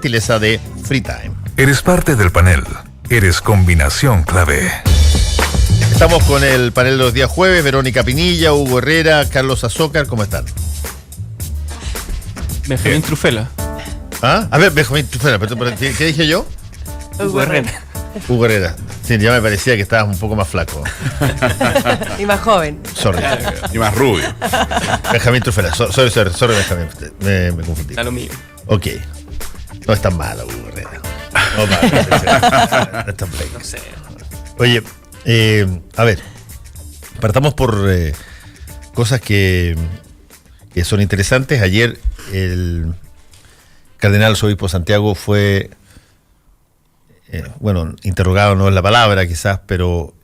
gentileza de Free Time. Eres parte del panel. Eres combinación clave. Estamos con el panel de los días jueves. Verónica Pinilla, Hugo Herrera, Carlos Azócar. ¿Cómo están? Benjamín Trufela. ¿Ah? A ver, Benjamín Trufela. ¿Qué dije yo? Hugo Herrera. Hugo Herrera. Sí, ya me parecía que estabas un poco más flaco. Y más joven. Sorry. Y más rubio. Benjamín Trufela. Sorry, Benjamín. Me confundí. A lo mío. Ok. No es tan malo, Hugo Herrera. No es tan flaco. No sé. Oye, a ver. Partamos por cosas que son interesantes. Ayer el cardenal arzobispo Santiago fue, interrogado no es la palabra quizás, pero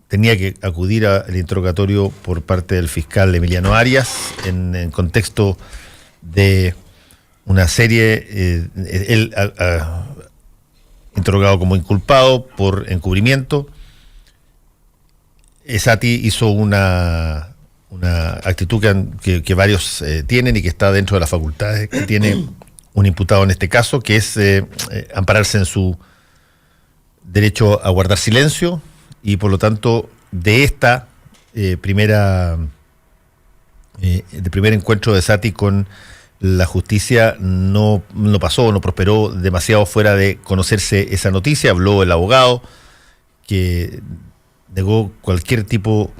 tenía que acudir al interrogatorio por parte del fiscal Emiliano Arias en contexto de una serie, él interrogado como inculpado por encubrimiento. Sati hizo una actitud que varios tienen y que está dentro de las facultades que tiene un imputado en este caso, que es ampararse en su derecho a guardar silencio y por lo tanto de esta primer encuentro de Sati con la justicia no prosperó demasiado fuera de conocerse esa noticia. Habló el abogado que negó cualquier tipo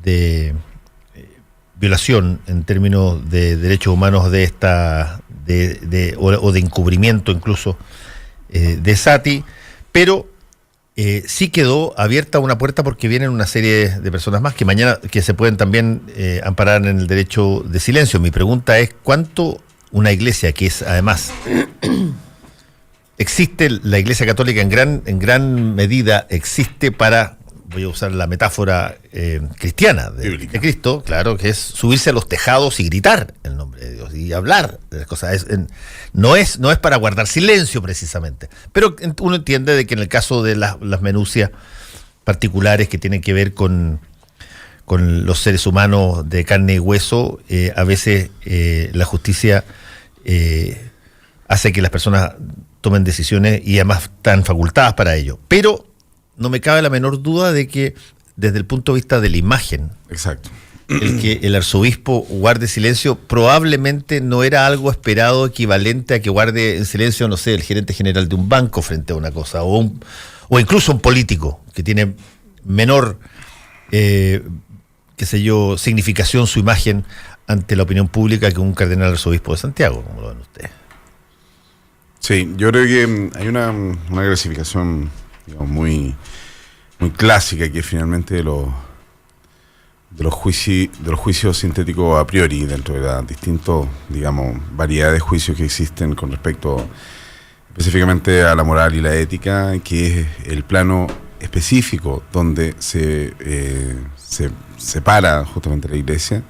de violación en términos de derechos humanos de de encubrimiento incluso de Sati, pero sí quedó abierta una puerta porque vienen una serie de personas más que mañana que se pueden también amparar en el derecho de silencio. Mi pregunta es, ¿cuánto una iglesia que es además existe, la Iglesia Católica en gran medida existe para, voy a usar la metáfora cristiana de Cristo, claro, que es subirse a los tejados y gritar el nombre de Dios y hablar de las cosas. No es para guardar silencio precisamente, pero uno entiende de que en el caso de las minucias particulares que tienen que ver con los seres humanos de carne y hueso, a veces la justicia hace que las personas tomen decisiones y además están facultadas para ello. Pero no me cabe la menor duda de que desde el punto de vista de la imagen, Exacto. el que el arzobispo guarde silencio probablemente no era algo esperado equivalente a que guarde en silencio, no sé, el gerente general de un banco frente a una cosa, o incluso un político que tiene menor, significación su imagen ante la opinión pública que un cardenal arzobispo de Santiago, como lo ven ustedes. Sí, yo creo que hay una clasificación, digamos, muy clásica, que es finalmente de los juicios sintéticos a priori dentro de las distintas, digamos, variedades de juicios que existen con respecto específicamente a la moral y la ética, que es el plano específico donde se separa justamente la Iglesia,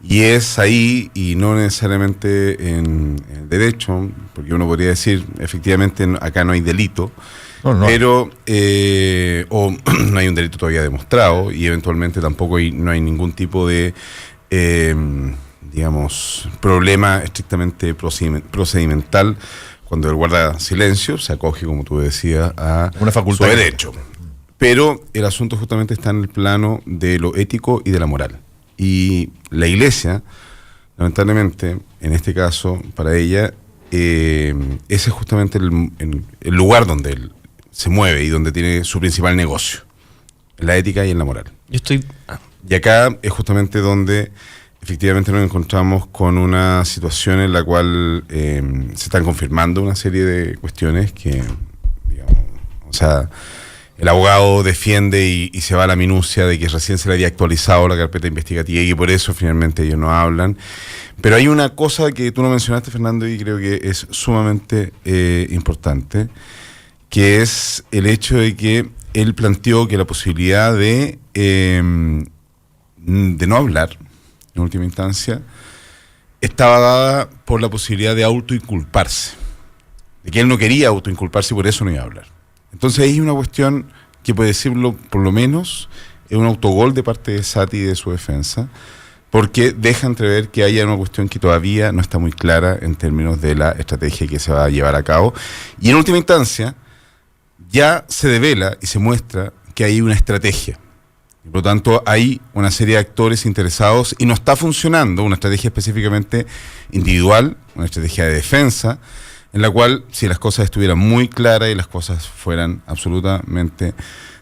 y es ahí y no necesariamente en el derecho, porque uno podría decir efectivamente acá no hay delito. No. Pero o no hay un delito todavía demostrado y eventualmente tampoco no hay ningún tipo de problema estrictamente procedimental cuando él guarda silencio, se acoge, como tú decías, a una facultad su derecho. Pero el asunto justamente está en el plano de lo ético y de la moral. Y la Iglesia, lamentablemente, en este caso, para ella, ese es justamente el lugar donde él se mueve y donde tiene su principal negocio, en la ética y en la moral. Y acá es justamente donde efectivamente nos encontramos con una situación en la cual se están confirmando una serie de cuestiones que, el abogado defiende y se va a la minucia de que recién se le había actualizado la carpeta investigativa y que por eso finalmente ellos no hablan. Pero hay una cosa que tú no mencionaste, Fernando, y creo que es sumamente importante, que es el hecho de que él planteó que la posibilidad de no hablar, en última instancia, estaba dada por la posibilidad de autoinculparse, de que él no quería autoinculparse y por eso no iba a hablar. Entonces hay una cuestión que, puede decirlo, por lo menos, es un autogol de parte de Sati y de su defensa, porque deja entrever que haya una cuestión que todavía no está muy clara en términos de la estrategia que se va a llevar a cabo. Y en última instancia, ya se devela y se muestra que hay una estrategia. Por lo tanto, hay una serie de actores interesados y no está funcionando una estrategia específicamente individual, una estrategia de defensa, en la cual, si las cosas estuvieran muy claras y las cosas fueran absolutamente,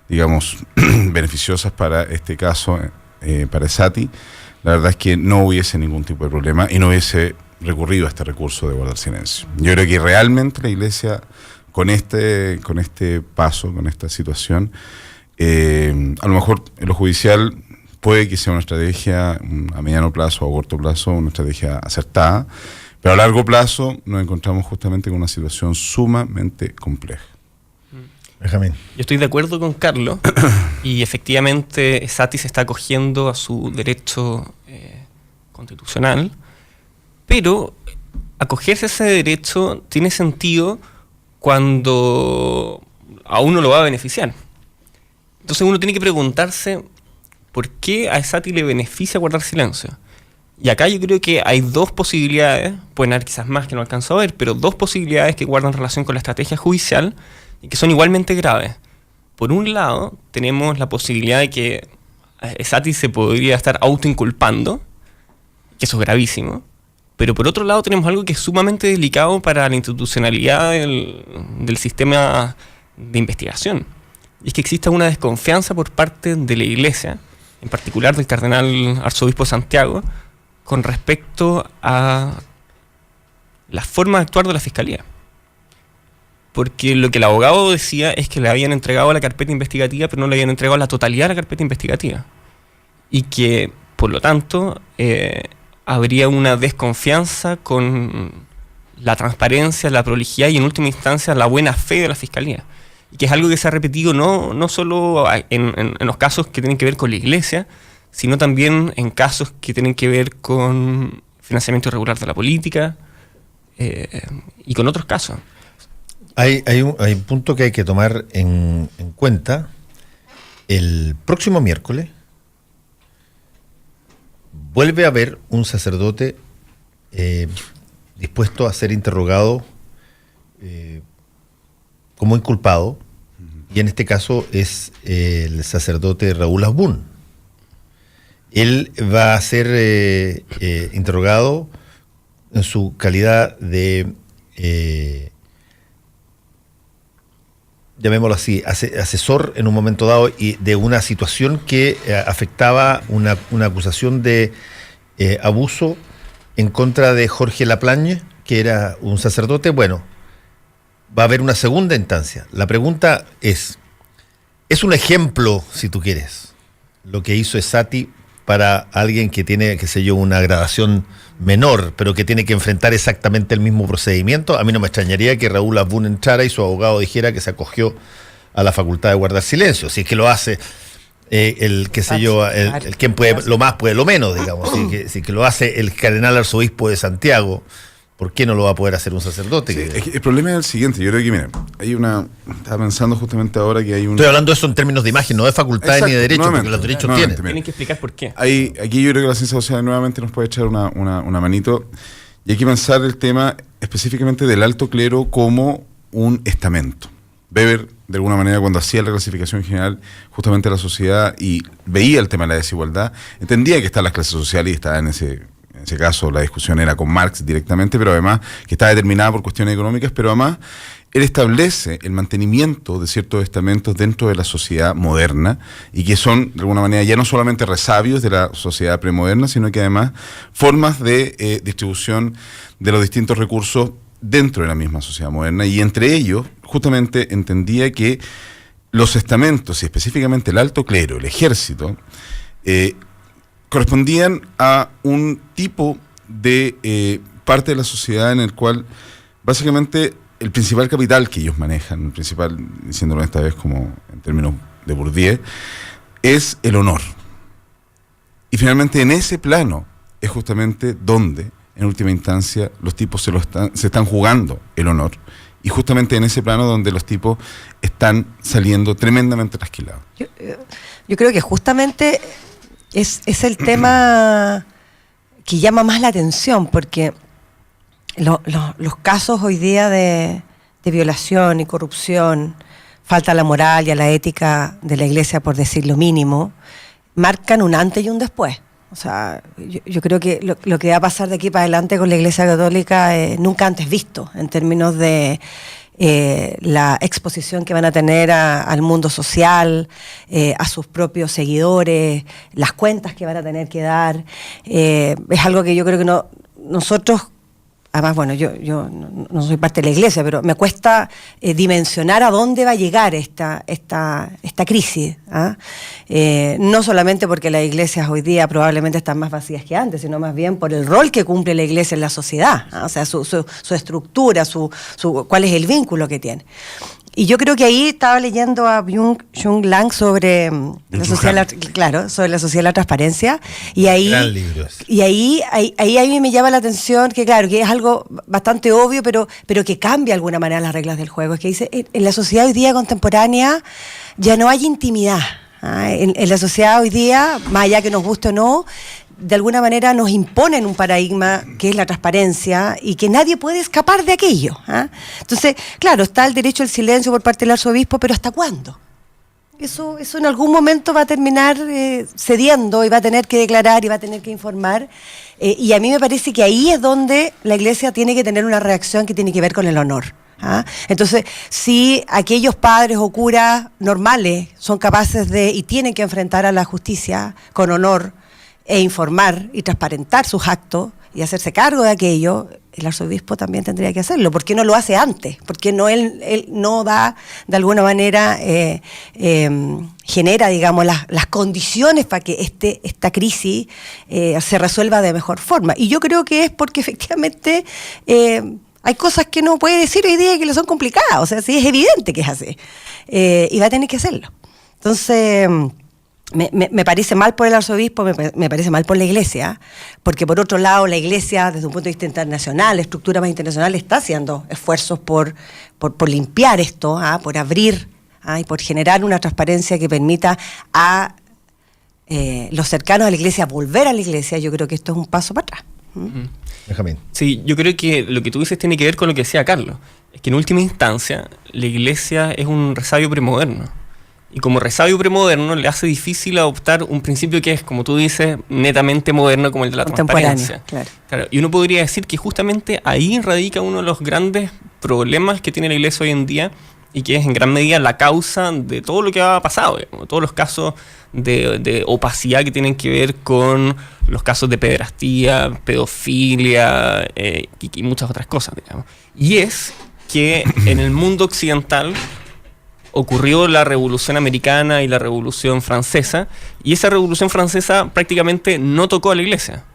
digamos, beneficiosas para este caso, para Esati, la verdad es que no hubiese ningún tipo de problema y no hubiese recurrido a este recurso de guardar silencio. Yo creo que realmente la Iglesia, con este paso, con esta situación, a lo mejor en lo judicial puede que sea una estrategia a mediano plazo o a corto plazo, una estrategia acertada, pero a largo plazo nos encontramos justamente con una situación sumamente compleja. Benjamín. Yo estoy de acuerdo con Carlos y efectivamente Esati se está acogiendo a su derecho constitucional, pero acogerse a ese derecho tiene sentido cuando a uno lo va a beneficiar. Entonces uno tiene que preguntarse por qué a Esati le beneficia guardar silencio. Y acá yo creo que hay dos posibilidades, pueden haber quizás más que no alcanzo a ver, pero dos posibilidades que guardan relación con la estrategia judicial y que son igualmente graves. Por un lado, tenemos la posibilidad de que Esati se podría estar autoinculpando, que eso es gravísimo, pero por otro lado tenemos algo que es sumamente delicado para la institucionalidad del sistema de investigación. Y es que existe una desconfianza por parte de la Iglesia, en particular del cardenal arzobispo de Santiago, con respecto a la forma de actuar de la Fiscalía. Porque lo que el abogado decía es que le habían entregado la carpeta investigativa, pero no le habían entregado la totalidad de la carpeta investigativa. Y que, por lo tanto, habría una desconfianza con la transparencia, la prolijidad y, en última instancia, la buena fe de la Fiscalía. Y que es algo que se ha repetido no solo en los casos que tienen que ver con la Iglesia, sino también en casos que tienen que ver con financiamiento irregular de la política y con otros casos. Hay un punto que hay que tomar en cuenta. El próximo miércoles vuelve a haber un sacerdote dispuesto a ser interrogado como inculpado, y en este caso es el sacerdote Raúl Asbun. Él va a ser interrogado en su calidad de, llamémoslo así, asesor en un momento dado y de una situación que afectaba una acusación de abuso en contra de Jorge Laplagne, que era un sacerdote. Bueno, va a haber una segunda instancia. La pregunta es un ejemplo, si tú quieres, lo que hizo Esati para alguien que tiene, qué sé yo, una gradación menor, pero que tiene que enfrentar exactamente el mismo procedimiento? A mí no me extrañaría que Raúl Asbun entrara y su abogado dijera que se acogió a la facultad de guardar silencio. Si es que lo hace el quien puede lo más puede lo menos, digamos. Si que lo hace el cardenal arzobispo de Santiago, ¿por qué no lo va a poder hacer un sacerdote? Sí, el problema es el siguiente. Yo creo que, mira, estaba pensando justamente ahora que hay un... Estoy hablando de eso en términos de imagen, no de facultades ni de derechos, porque los derechos tienen. Tienen que explicar por qué. Aquí yo creo que la ciencia social nuevamente nos puede echar una manito, y hay que pensar el tema específicamente del alto clero como un estamento. Weber, de alguna manera, cuando hacía la clasificación general justamente de la sociedad y veía el tema de la desigualdad, entendía que están las clases sociales y estaba en ese caso la discusión era con Marx directamente, pero además que está determinada por cuestiones económicas, pero además él establece el mantenimiento de ciertos estamentos dentro de la sociedad moderna y que son de alguna manera ya no solamente resabios de la sociedad premoderna, sino que además formas de distribución de los distintos recursos dentro de la misma sociedad moderna, y entre ellos justamente entendía que los estamentos y específicamente el alto clero, el ejército, correspondían a un tipo de parte de la sociedad en el cual básicamente el principal capital que ellos manejan, el principal, diciéndolo esta vez como en términos de Bourdieu, es el honor. Y finalmente en ese plano es justamente donde, en última instancia, los tipos se están jugando el honor. Y justamente en ese plano donde los tipos están saliendo tremendamente trasquilados. Yo creo que justamente es el tema que llama más la atención, porque los casos hoy día de violación y corrupción, falta a la moral y a la ética de la Iglesia, por decir lo mínimo, marcan un antes y un después. O sea, yo creo que lo que va a pasar de aquí para adelante con la Iglesia Católica nunca antes visto, en términos de la exposición que van a tener al mundo social, a sus propios seguidores, las cuentas que van a tener que dar. Es algo que yo creo que nosotros... Además, bueno, yo no soy parte de la Iglesia, pero me cuesta dimensionar a dónde va a llegar esta crisis. ¿Ah? No solamente porque las iglesias hoy día probablemente están más vacías que antes, sino más bien por el rol que cumple la Iglesia en la sociedad. ¿Ah? O sea, su estructura, cuál es el vínculo que tiene. Y yo creo que ahí estaba leyendo a Byung-Chul Han sobre la sociedad, sobre la sociedad de la transparencia, y ahí, gran libro ese. Y ahí a mí me llama la atención que, claro, que es algo bastante obvio, pero que cambia de alguna manera las reglas del juego. Es que dice, en la sociedad hoy día contemporánea ya no hay intimidad. ¿Ah? En la sociedad hoy día, más allá que nos guste o no, de alguna manera nos imponen un paradigma que es la transparencia y que nadie puede escapar de aquello. ¿Ah? Entonces, claro, está el derecho al silencio por parte del arzobispo, pero ¿hasta cuándo? Eso en algún momento va a terminar cediendo y va a tener que declarar y va a tener que informar. Y a mí me parece que ahí es donde la Iglesia tiene que tener una reacción que tiene que ver con el honor. ¿Ah? Entonces, si aquellos padres o curas normales son capaces y tienen que enfrentar a la justicia con honor, e informar y transparentar sus actos y hacerse cargo de aquello, el arzobispo también tendría que hacerlo. ¿Por qué no lo hace antes? ¿Por qué no él no da, de alguna manera, genera, digamos, las condiciones para que esta crisis se resuelva de mejor forma? Y yo creo que es porque efectivamente hay cosas que no puede decir hoy día que le son complicadas. O sea, sí es evidente que es así. Y va a tener que hacerlo. Entonces... Me parece mal por el arzobispo, me parece mal por la Iglesia, porque por otro lado la Iglesia, desde un punto de vista internacional, la estructura más internacional, está haciendo esfuerzos por limpiar esto, por abrir y por generar una transparencia que permita a los cercanos a la Iglesia volver a la Iglesia. Yo creo que esto es un paso para atrás. Benjamín. Sí, yo creo que lo que tú dices tiene que ver con lo que decía Carlos, es que en última instancia la Iglesia es un resabio premoderno. Y como resabio premoderno le hace difícil adoptar un principio que es, como tú dices, netamente moderno, como el de la transparencia. Claro. Y uno podría decir que justamente ahí radica uno de los grandes problemas que tiene la Iglesia hoy en día, y que es en gran medida la causa de todo lo que ha pasado, todos los casos de opacidad que tienen que ver con los casos de pederastía, pedofilia y muchas otras cosas, digamos. Y es que en el mundo occidental ocurrió la Revolución Americana y la Revolución Francesa, y esa Revolución Francesa prácticamente no tocó a la Iglesia.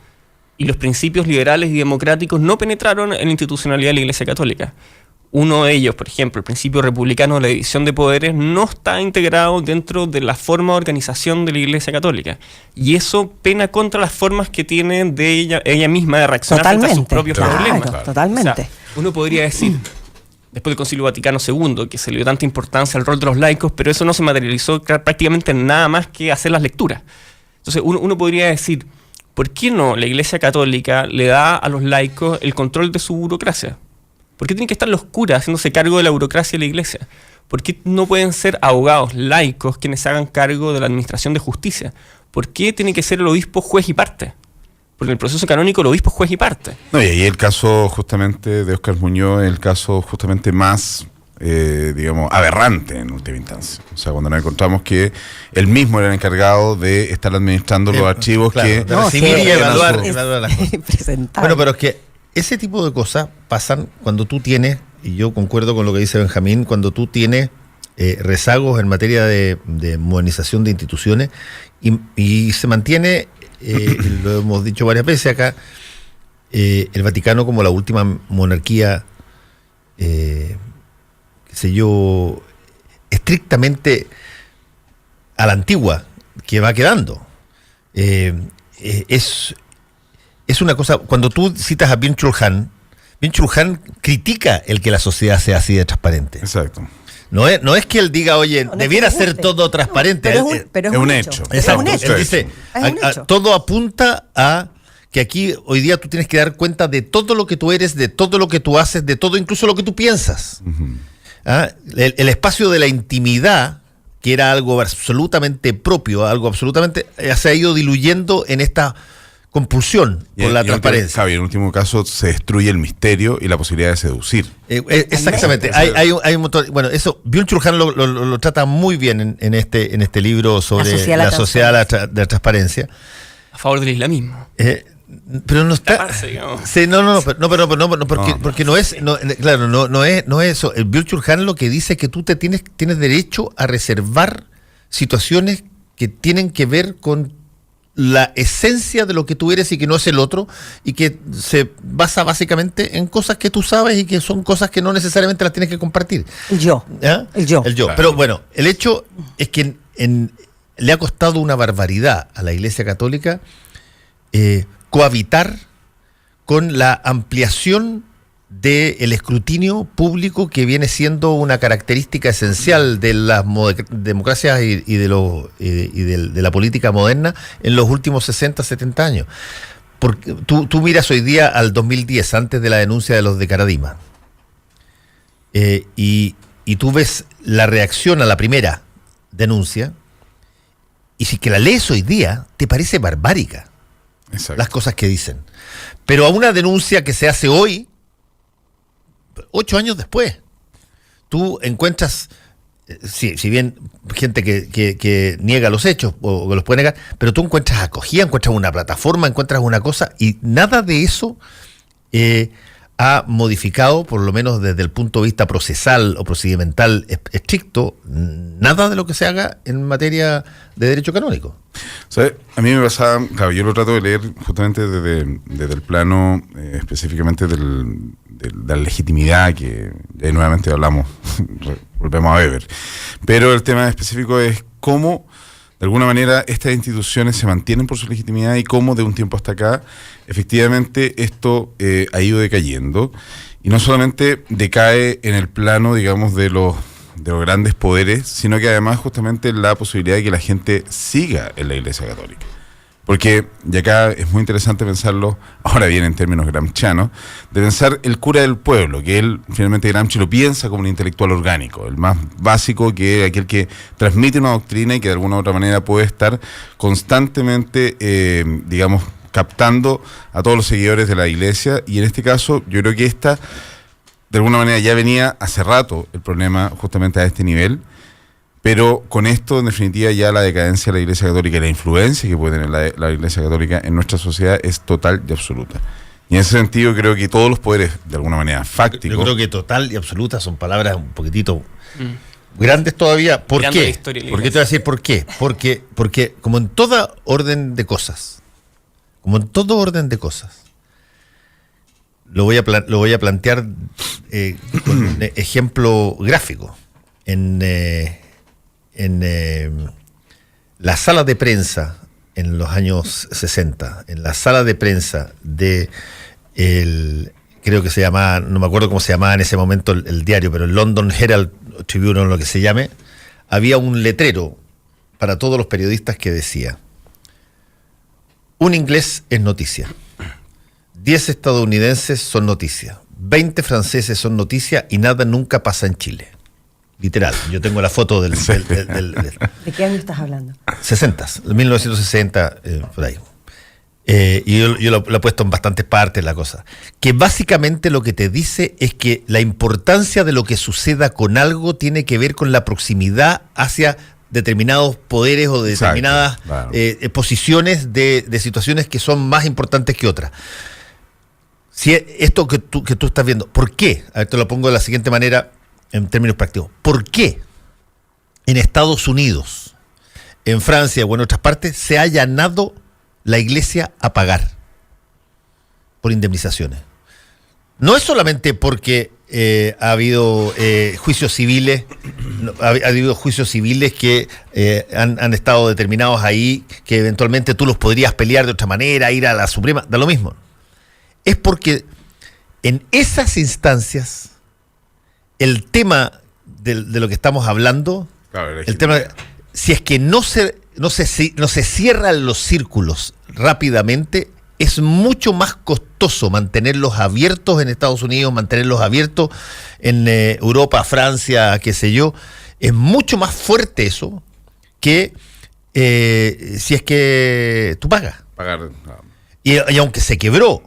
Y los principios liberales y democráticos no penetraron en la institucionalidad de la Iglesia Católica. Uno de ellos, por ejemplo, el principio republicano de la división de poderes, no está integrado dentro de la forma de organización de la Iglesia Católica. Y eso pena contra las formas que tiene de ella misma de reaccionar frente a sus propios problemas. Totalmente. O sea, uno podría decir, después del Concilio Vaticano II, que se le dio tanta importancia al rol de los laicos, pero eso no se materializó prácticamente en nada más que hacer las lecturas. Entonces uno podría decir, ¿por qué no la Iglesia Católica le da a los laicos el control de su burocracia? ¿Por qué tienen que estar los curas haciéndose cargo de la burocracia de la Iglesia? ¿Por qué no pueden ser abogados laicos quienes se hagan cargo de la administración de justicia? ¿Por qué tiene que ser el obispo juez y parte? Porque en el proceso canónico el obispo es juez y parte. No, y ahí el caso justamente de Óscar Muñoz es el caso justamente más, digamos, aberrante en última instancia. O sea, cuando nos encontramos que él mismo era el encargado de estar administrando los archivos, claro, de recibir y evaluar las cosas. Presentable. Bueno, pero es que ese tipo de cosas pasan cuando tú tienes, y yo concuerdo con lo que dice Benjamín, cuando tú tienes rezagos en materia de modernización de instituciones y se mantiene... lo hemos dicho varias veces acá, el Vaticano como la última monarquía, qué sé yo, estrictamente a la antigua, que va quedando. Es una cosa, cuando tú citas a Byung-Chul Han critica el que la sociedad sea así de transparente. Exacto. No es que él diga, oye, debiera ser todo transparente. Pero es un hecho. Exacto. Es un hecho. Él dice, Es un hecho. todo apunta a que aquí hoy día tú tienes que dar cuenta de todo lo que tú eres, de todo lo que tú haces, de todo, incluso lo que tú piensas. El espacio de la intimidad, que era algo absolutamente propio, algo absolutamente, se ha ido diluyendo en esta compulsión por la transparencia. Javi, en último caso se destruye el misterio y la posibilidad de seducir. Exactamente. Hay un montón. Bueno, eso Byung-Chul Han lo trata muy bien en este libro sobre la sociedad de la transparencia. A favor del islamismo. Pero no está. Taparse, digamos. Sí, porque no es eso. El Byung-Chul Han lo que dice es que tú tienes derecho a reservar situaciones que tienen que ver con la esencia de lo que tú eres y que no es el otro, y que se basa básicamente en cosas que tú sabes y que son cosas que no necesariamente las tienes que compartir. El yo. Claro. Pero bueno, el hecho es que le ha costado una barbaridad a la Iglesia Católica cohabitar con la ampliación del escrutinio público, que viene siendo una característica esencial de las democracias y de la política moderna en los últimos 60, 70 años. Porque tú miras hoy día al 2010, antes de la denuncia de los de Caradima, y tú ves la reacción a la primera denuncia, y si que la lees hoy día, te parece barbárica. Exacto. Las cosas que dicen. Pero a una denuncia que se hace hoy, 8 años después, tú encuentras, si bien gente que niega los hechos o que los puede negar, pero tú encuentras acogida, encuentras una plataforma, encuentras una cosa, y nada de eso ha modificado, por lo menos desde el punto de vista procesal o procedimental estricto, nada de lo que se haga en materia de derecho canónico. ¿Sabes? A mí me pasaba, claro, yo lo trato de leer justamente desde el plano específicamente de la legitimidad, que nuevamente hablamos, volvemos a Weber. Pero el tema específico es cómo, de alguna manera, estas instituciones se mantienen por su legitimidad y cómo de un tiempo hasta acá, efectivamente, esto ha ido decayendo. Y no solamente decae en el plano, digamos, de los grandes poderes, sino que además justamente la posibilidad de que la gente siga en la Iglesia Católica. Porque, y acá es muy interesante pensarlo, ahora bien en términos gramscianos, de pensar el cura del pueblo, que él, finalmente Gramsci lo piensa como un intelectual orgánico, el más básico, que es aquel que transmite una doctrina y que de alguna u otra manera puede estar constantemente, digamos, captando a todos los seguidores de la Iglesia. Y en este caso, yo creo que esta, de alguna manera, ya venía hace rato el problema justamente a este nivel. Pero con esto, en definitiva, ya la decadencia de la Iglesia Católica y la influencia que puede tener la Iglesia Católica en nuestra sociedad es total y absoluta. Y en ese sentido creo que todos los poderes, de alguna manera, fácticos... Yo creo que total y absoluta son palabras un poquitito grandes todavía. ¿Por qué? ¿Por qué te voy a decir por qué? Porque como en toda orden de cosas, lo voy a plantear con un ejemplo gráfico. En la sala de prensa en los años 60, en la sala de prensa creo que se llamaba, no me acuerdo cómo se llamaba en ese momento el diario, pero el London Herald Tribune o lo que se llame, había un letrero para todos los periodistas que decía: un inglés es noticia, 10 estadounidenses son noticia, 20 franceses son noticia y nada nunca pasa en Chile. Literal, yo tengo la foto del ¿De qué año estás hablando? 60, 1960, por ahí. Y yo lo he puesto en bastantes partes la cosa. Que básicamente lo que te dice es que la importancia de lo que suceda con algo tiene que ver con la proximidad hacia determinados poderes o determinadas posiciones de situaciones que son más importantes que otras. Si esto que tú estás viendo, ¿por qué? A ver, te lo pongo de la siguiente manera. En términos prácticos, ¿por qué en Estados Unidos, en Francia o en otras partes se ha allanado la Iglesia a pagar por indemnizaciones? No es solamente porque ha habido juicios civiles, ha habido juicios civiles que han estado determinados ahí, que eventualmente tú los podrías pelear de otra manera, ir a la Suprema, da lo mismo. Es porque en esas instancias el tema de lo que estamos hablando, el tema, si es que no se cierran los círculos rápidamente, es mucho más costoso mantenerlos abiertos en Estados Unidos, mantenerlos abiertos en Europa, Francia, qué sé yo. Es mucho más fuerte eso que si es que tú pagas. Y aunque se quebró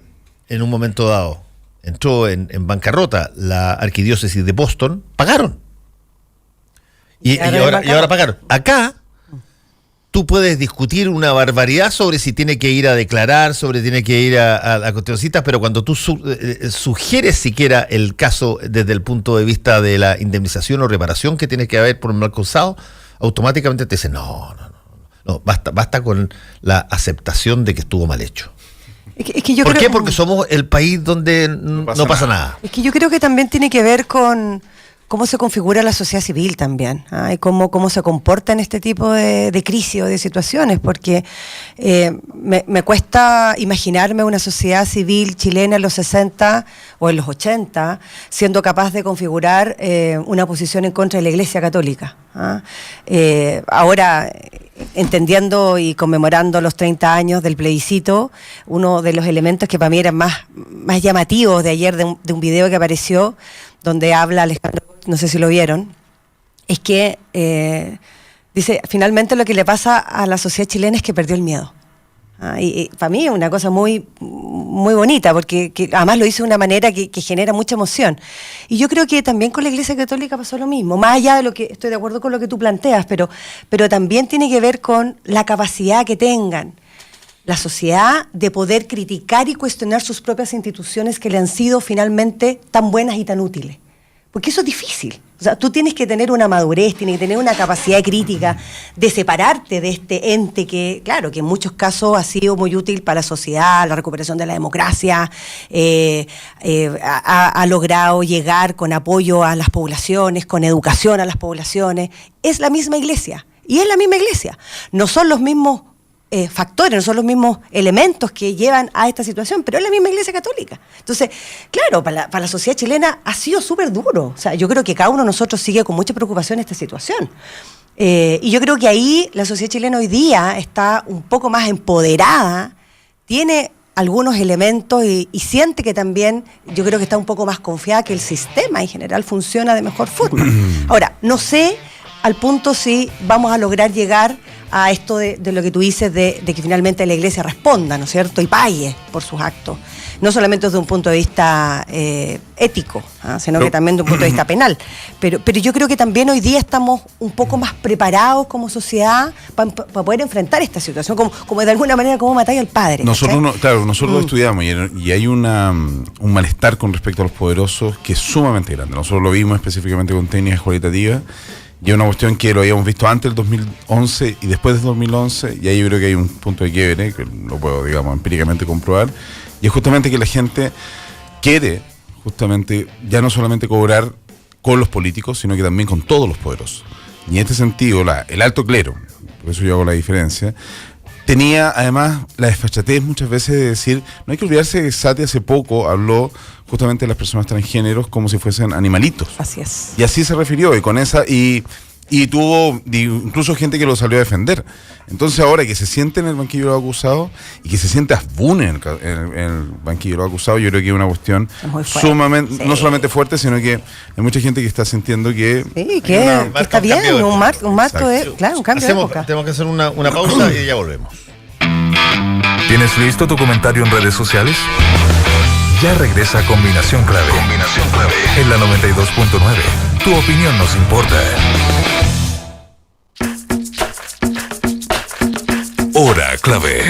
en un momento dado, entró en bancarrota la arquidiócesis de Boston, pagaron. Y ahora pagaron. Acá tú puedes discutir una barbaridad sobre si tiene que ir a declarar, sobre tiene que ir a cuestioncitas, pero cuando tú sugieres siquiera el caso desde el punto de vista de la indemnización o reparación que tiene que haber por un mal causado, automáticamente te dicen, no, basta con la aceptación de que estuvo mal hecho. Es que yo ¿Por creo, qué? Porque somos el país donde no pasa nada. Es que yo creo que también tiene que ver con cómo se configura la sociedad civil también, y cómo se comporta en este tipo de crisis o de situaciones, porque me cuesta imaginarme una sociedad civil chilena en los 60 o en los 80 siendo capaz de configurar una posición en contra de la Iglesia Católica. Ahora, entendiendo y conmemorando los 30 años del plebiscito, uno de los elementos que para mí eran más llamativos de ayer, de un video que apareció, donde habla Alejandro, no sé si lo vieron, es que dice, finalmente lo que le pasa a la sociedad chilena es que perdió el miedo. Y para mí es una cosa muy, muy bonita, porque además lo hizo de una manera que genera mucha emoción. Y yo creo que también con la Iglesia Católica pasó lo mismo, más allá de lo que, estoy de acuerdo con lo que tú planteas, pero también tiene que ver con la capacidad que tengan la sociedad de poder criticar y cuestionar sus propias instituciones que le han sido finalmente tan buenas y tan útiles. Porque eso es difícil. O sea, tú tienes que tener una madurez, tienes que tener una capacidad crítica de separarte de este ente que, claro, que en muchos casos ha sido muy útil para la sociedad, la recuperación de la democracia, ha logrado llegar con apoyo a las poblaciones, con educación a las poblaciones. Es la misma iglesia, y es la misma iglesia. No son los mismos factores, no son los mismos elementos que llevan a esta situación, pero es la misma Iglesia Católica. Entonces, claro, para la sociedad chilena ha sido súper duro. O sea, yo creo que cada uno de nosotros sigue con mucha preocupación esta situación. Y yo creo que ahí la sociedad chilena hoy día está un poco más empoderada, tiene algunos elementos y siente que también, yo creo que está un poco más confiada que el sistema en general funciona de mejor forma. Ahora, no sé al punto si vamos a lograr llegar a esto de lo que tú dices, de que finalmente la Iglesia responda, ¿no es cierto?, y pague por sus actos. No solamente desde un punto de vista ético, sino que también desde un punto de vista penal. Pero yo creo que también hoy día estamos un poco más preparados como sociedad para poder enfrentar esta situación, como de alguna manera, como matáis al padre. Nosotros lo estudiamos y hay un malestar con respecto a los poderosos que es sumamente grande. Nosotros lo vimos específicamente con técnicas cualitativas. Y es una cuestión que lo habíamos visto antes del 2011 y después del 2011, y ahí yo creo que hay un punto de quiebre, que lo puedo, digamos, empíricamente comprobar, y es justamente que la gente quiere, justamente, ya no solamente cobrar con los políticos, sino que también con todos los poderosos. Y en este sentido, el alto clero, por eso yo hago la diferencia, tenía además la desfachatez muchas veces de decir, no hay que olvidarse que Sati hace poco habló justamente de las personas transgéneros como si fuesen animalitos. Así es. Y así se refirió, y con esa, y tuvo incluso gente que lo salió a defender. Entonces ahora que se siente en el banquillo de los acusados y que se siente Asbune en el banquillo de los acusados, yo creo que es una cuestión sumamente, no solamente fuerte, sino que hay mucha gente que está sintiendo que... Sí, que está bien, un marco de... Claro, un cambio de época. Tenemos que hacer una pausa y ya volvemos. ¿Tienes listo tu comentario en redes sociales? Ya regresa Combinación Clave. Combinación Clave. En la 92.9. Tu opinión nos importa. Hora Clave.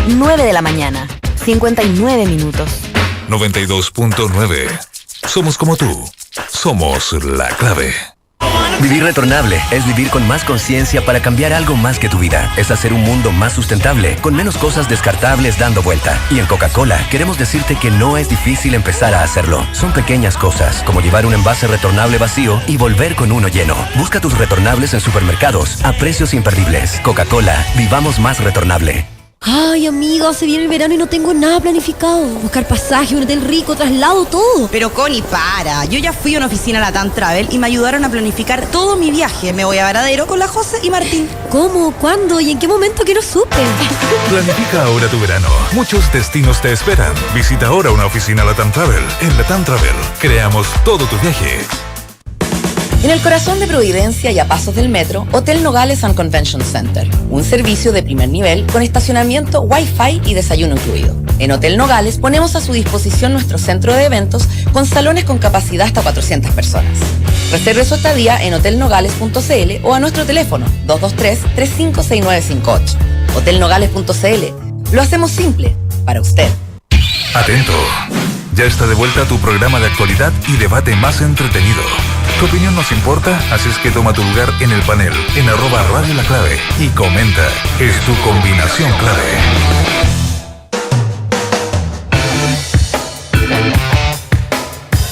9 de la mañana. 59 minutos. 92.9. Somos como tú. Somos la clave. Vivir retornable es vivir con más conciencia para cambiar algo más que tu vida. Es hacer un mundo más sustentable, con menos cosas descartables dando vuelta. Y en Coca-Cola queremos decirte que no es difícil empezar a hacerlo. Son pequeñas cosas, como llevar un envase retornable vacío y volver con uno lleno. Busca tus retornables en supermercados a precios imperdibles. Coca-Cola, vivamos más retornable. Ay, amiga, se viene el verano y no tengo nada planificado. Buscar pasaje, un hotel rico, traslado, todo. Pero Connie, para. Yo ya fui a una oficina Latam Travel y me ayudaron a planificar todo mi viaje. Me voy a Varadero con la José y Martín. ¿Cómo? ¿Cuándo? ¿Y en qué momento que no supe? Planifica ahora tu verano. Muchos destinos te esperan. Visita ahora una oficina Latam Travel. En Latam Travel, creamos todo tu viaje. En el corazón de Providencia y a pasos del metro, Hotel Nogales and Convention Center. Un servicio de primer nivel con estacionamiento, Wi-Fi y desayuno incluido. En Hotel Nogales ponemos a su disposición nuestro centro de eventos con salones con capacidad hasta 400 personas. Reserve su estadía en hotelnogales.cl o a nuestro teléfono 223-356958. Hotelnogales.cl. Lo hacemos simple para usted. Atento. Ya está de vuelta tu programa de actualidad y debate más entretenido. Tu opinión nos importa, así es que toma tu lugar en el panel, en @Radio La Clave y comenta. Es tu combinación clave.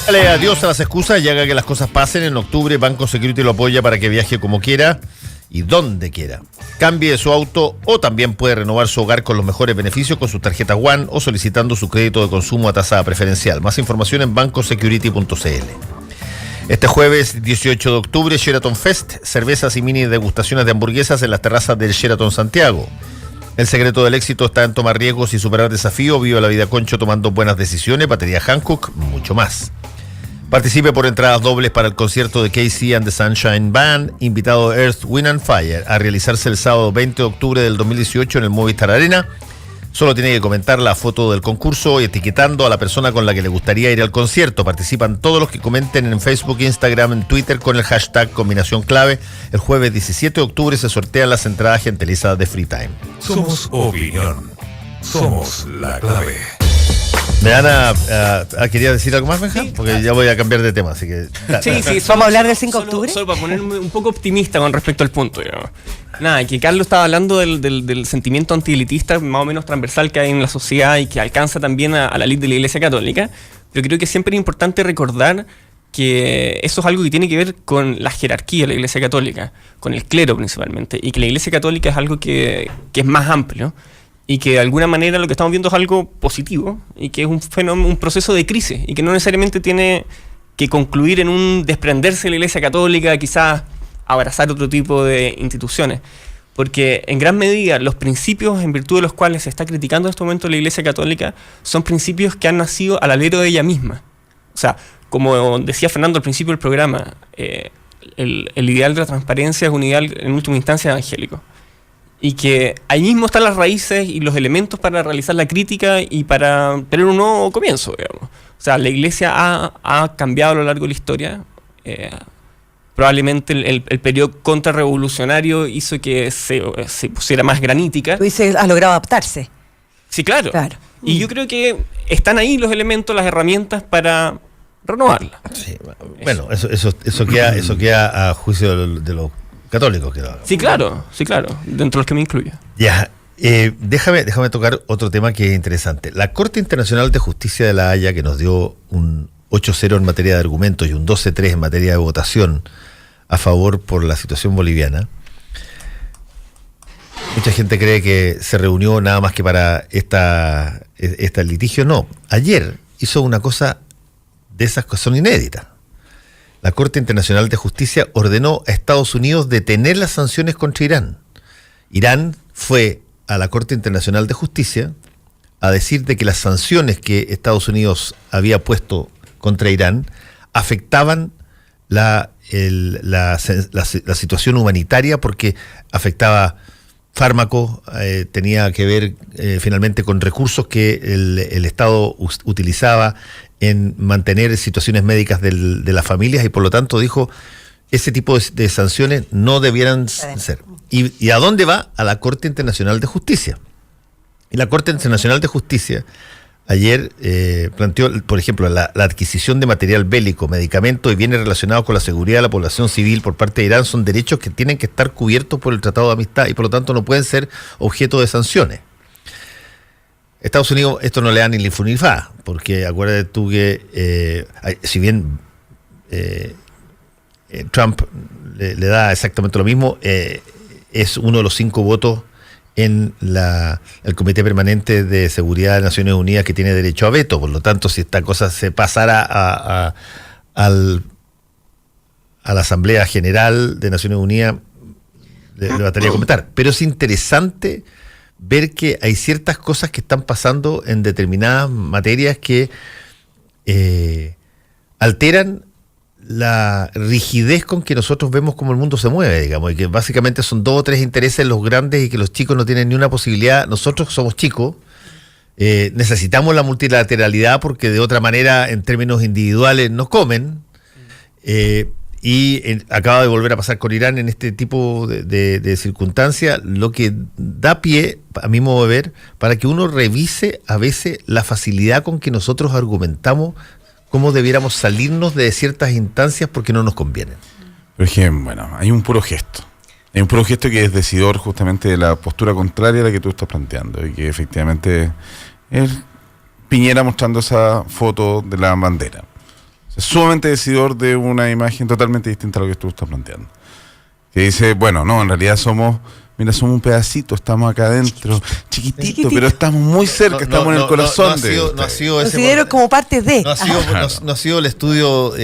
Dale adiós a las excusas y haga que las cosas pasen. En octubre Banco Security lo apoya para que viaje como quiera y donde quiera. Cambie su auto o también puede renovar su hogar con los mejores beneficios con su tarjeta One o solicitando su crédito de consumo a tasa preferencial. Más información en bancosecurity.cl. Este jueves 18 de octubre, Sheraton Fest, cervezas y mini degustaciones de hamburguesas en las terrazas del Sheraton Santiago. El secreto del éxito está en tomar riesgos y superar desafíos. Viva la vida Concho tomando buenas decisiones. Batería Hankook, mucho más. Participe por entradas dobles para el concierto de KC and the Sunshine Band, invitado Earth, Wind and Fire, a realizarse el sábado 20 de octubre del 2018 en el Movistar Arena. Solo tiene que comentar la foto del concurso y etiquetando a la persona con la que le gustaría ir al concierto. Participan todos los que comenten en Facebook, Instagram, en Twitter con el hashtag Combinación Clave. El jueves 17 de octubre se sortean las entradas gentilizadas de Free Time. Somos opinión. Somos la clave. ¿Me van quería decir algo más, Benja? Porque ya voy a cambiar de tema, así que... Sí, ¿Vamos a hablar del 5 de octubre? Solo para ponerme un poco optimista con respecto al punto, digamos. Nada, que Carlos estaba hablando del sentimiento antielitista más o menos transversal que hay en la sociedad y que alcanza también a la élite de la Iglesia Católica, pero creo que siempre es importante recordar que eso es algo que tiene que ver con la jerarquía de la Iglesia Católica, con el clero principalmente, y que la Iglesia Católica es algo que es más amplio, y que de alguna manera lo que estamos viendo es algo positivo, y que es un fenómeno, un proceso de crisis, y que no necesariamente tiene que concluir en un desprenderse de la Iglesia Católica, quizás abrazar otro tipo de instituciones, porque en gran medida los principios en virtud de los cuales se está criticando en este momento la Iglesia Católica son principios que han nacido al alero de ella misma. O sea, como decía Fernando al principio del programa, el ideal de la transparencia es un ideal en última instancia evangélico, y que ahí mismo están las raíces y los elementos para realizar la crítica y para tener un nuevo comienzo, digamos. O sea, la Iglesia ha cambiado a lo largo de la historia. Probablemente el periodo contrarrevolucionario hizo que se pusiera más granítica. Tú dices, ha logrado adaptarse. Sí, claro. Y yo creo que están ahí los elementos, las herramientas para renovarla. Sí, bueno, eso queda a juicio de los católicos. Sí, claro, dentro de los que me incluye. Ya, déjame tocar otro tema que es interesante. La Corte Internacional de Justicia de La Haya, que nos dio un 8-0 en materia de argumentos y un 12-3 en materia de votación a favor por la situación boliviana. Mucha gente cree que se reunió nada más que para este litigio. No, ayer hizo una cosa de esas que son inéditas. La Corte Internacional de Justicia ordenó a Estados Unidos detener las sanciones contra Irán. Irán fue a la Corte Internacional de Justicia a decir de que las sanciones que Estados Unidos había puesto contra Irán afectaban la situación humanitaria porque afectaba fármacos, tenía que ver finalmente con recursos que el Estado utilizaba en mantener situaciones médicas de las familias y por lo tanto dijo ese tipo de sanciones no debieran ser. ¿Y a dónde va? A la Corte Internacional de Justicia. Y la Corte Internacional de Justicia ayer planteó, por ejemplo, la adquisición de material bélico, medicamentos y bienes relacionados con la seguridad de la población civil por parte de Irán son derechos que tienen que estar cubiertos por el Tratado de Amistad y por lo tanto no pueden ser objeto de sanciones. Estados Unidos esto no le da ni fu ni fa, porque acuérdate tú que si bien Trump le da exactamente lo mismo, es uno de los 5 votos en el Comité Permanente de Seguridad de Naciones Unidas, que tiene derecho a veto. Por lo tanto, si esta cosa se pasara a la Asamblea General de Naciones Unidas, le bastaría comentar. Pero es interesante ver que hay ciertas cosas que están pasando en determinadas materias que alteran la rigidez con que nosotros vemos cómo el mundo se mueve, digamos, y que básicamente son 2 o 3 intereses los grandes y que los chicos no tienen ni una posibilidad. Nosotros somos chicos, necesitamos la multilateralidad porque de otra manera, en términos individuales, nos comen. Acaba de volver a pasar con Irán en este tipo de circunstancias, lo que da pie, a mi modo de ver, para que uno revise a veces la facilidad con que nosotros argumentamos cómo debiéramos salirnos de ciertas instancias porque no nos convienen. Pero es que, bueno, hay un puro gesto. Hay un puro gesto que es decidor justamente de la postura contraria a la que tú estás planteando, y que efectivamente es Piñera mostrando esa foto de la bandera. Es sumamente decidor de una imagen totalmente distinta a lo que tú estás planteando. Que dice, bueno, no, en realidad somos un pedacito, estamos acá adentro, chiquitito, pero estamos muy cerca, estamos en el corazón no ha sido ese considero como parte de. No ha sido el estudio,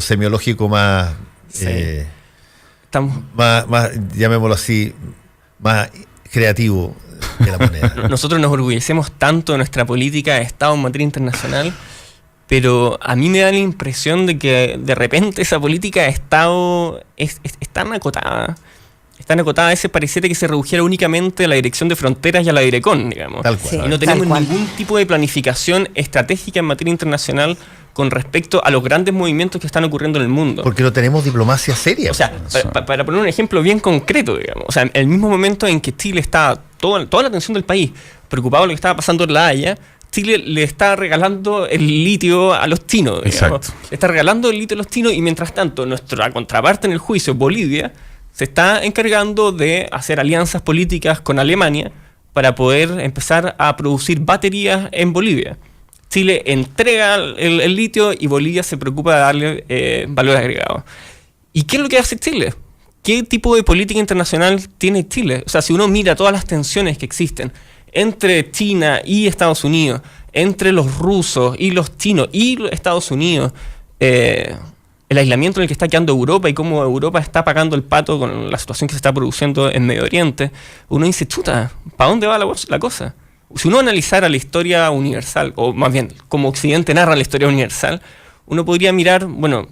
semiológico más, más, llamémoslo así, más creativo de la moneda. Nosotros nos orgullecemos tanto de nuestra política de Estado en materia internacional, pero a mí me da la impresión de que de repente esa política de Estado es tan acotada. Es tan acotada, ese pareciera que se redujiera únicamente a la dirección de fronteras y a la Direcon, digamos. Tal cual. Sí, y no tenemos ningún tipo de planificación estratégica en materia internacional con respecto a los grandes movimientos que están ocurriendo en el mundo. Porque no tenemos diplomacia seria. O sea, para poner un ejemplo bien concreto, digamos. O sea, en el mismo momento en que Chile estaba, toda la atención del país, preocupado de lo que estaba pasando en La Haya, Chile le está regalando el litio a los chinos, digamos. Exacto. Le está regalando el litio a los chinos y mientras tanto nuestra contraparte en el juicio, Bolivia, se está encargando de hacer alianzas políticas con Alemania para poder empezar a producir baterías en Bolivia. Chile entrega el litio y Bolivia se preocupa de darle valor agregado. ¿Y qué es lo que hace Chile? ¿Qué tipo de política internacional tiene Chile? O sea, si uno mira todas las tensiones que existen entre China y Estados Unidos, entre los rusos y los chinos y Estados Unidos, el aislamiento en el que está quedando Europa y cómo Europa está pagando el pato con la situación que se está produciendo en Medio Oriente, uno dice, chuta, ¿para dónde va la cosa? Si uno analizara la historia universal, o más bien, como Occidente narra la historia universal, uno podría mirar, bueno,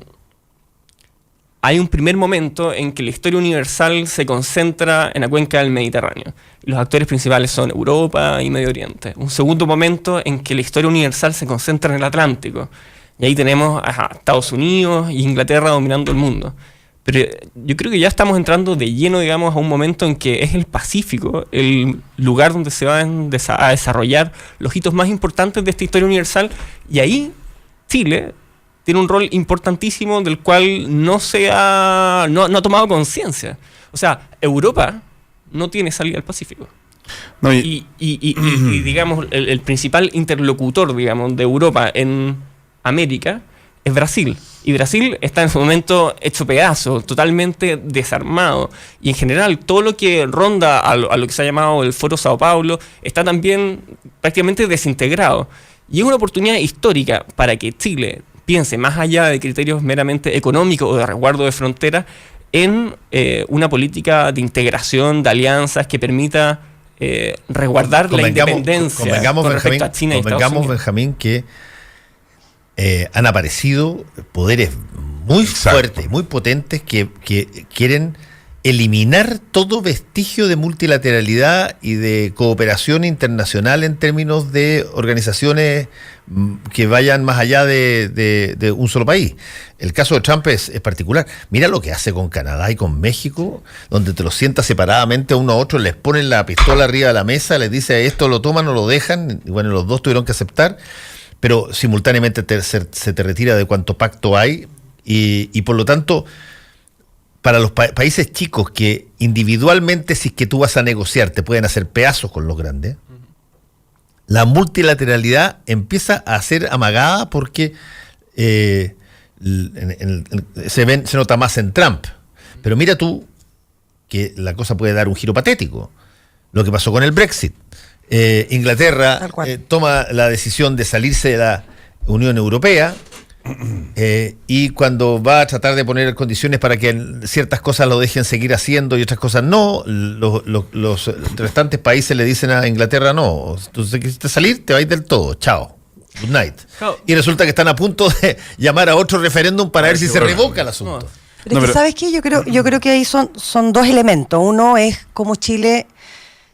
hay un primer momento en que la historia universal se concentra en la cuenca del Mediterráneo. Los actores principales son Europa y Medio Oriente. Un segundo momento en que la historia universal se concentra en el Atlántico. Y ahí tenemos a Estados Unidos e Inglaterra dominando el mundo. Pero yo creo que ya estamos entrando de lleno, digamos, a un momento en que es el Pacífico el lugar donde se van a desarrollar los hitos más importantes de esta historia universal. Y ahí Chile tiene un rol importantísimo del cual no ha tomado conciencia. O sea, Europa no tiene salida al Pacífico. No, y digamos, el principal interlocutor, digamos, de Europa en América es Brasil. Y Brasil está en su momento hecho pedazo, totalmente desarmado. Y en general, todo lo que ronda a lo que se ha llamado el Foro Sao Paulo está también prácticamente desintegrado. Y es una oportunidad histórica para que Chile piense más allá de criterios meramente económicos o de resguardo de fronteras en una política de integración, de alianzas que permita resguardar la independencia con respecto a China y Estados Unidos. Benjamín, que han aparecido poderes muy fuertes, muy potentes que quieren eliminar todo vestigio de multilateralidad y de cooperación internacional en términos de organizaciones que vayan más allá de un solo país. El caso de Trump es particular. Mira lo que hace con Canadá y con México, donde te los sientas separadamente a uno a otro, les ponen la pistola arriba de la mesa, les dice esto lo toman o lo dejan, y bueno, los dos tuvieron que aceptar, pero simultáneamente se te retira de cuánto pacto hay y por lo tanto, para los países chicos que individualmente, si es que tú vas a negociar, te pueden hacer pedazos con los grandes, la multilateralidad empieza a ser amagada porque se nota más en Trump. Pero mira tú que la cosa puede dar un giro patético. lo que pasó con el Brexit. Inglaterra toma la decisión de salirse de la Unión Europea, y cuando va a tratar de poner condiciones para que ciertas cosas lo dejen seguir haciendo y otras cosas no, los restantes países le dicen a Inglaterra: no, tú te quisiste salir, te vais del todo, chao, good night. Y resulta que están a punto de llamar a otro referéndum para ver si se revoca el asunto. Pero ¿sabes qué? Yo creo que ahí son dos elementos. Uno es cómo Chile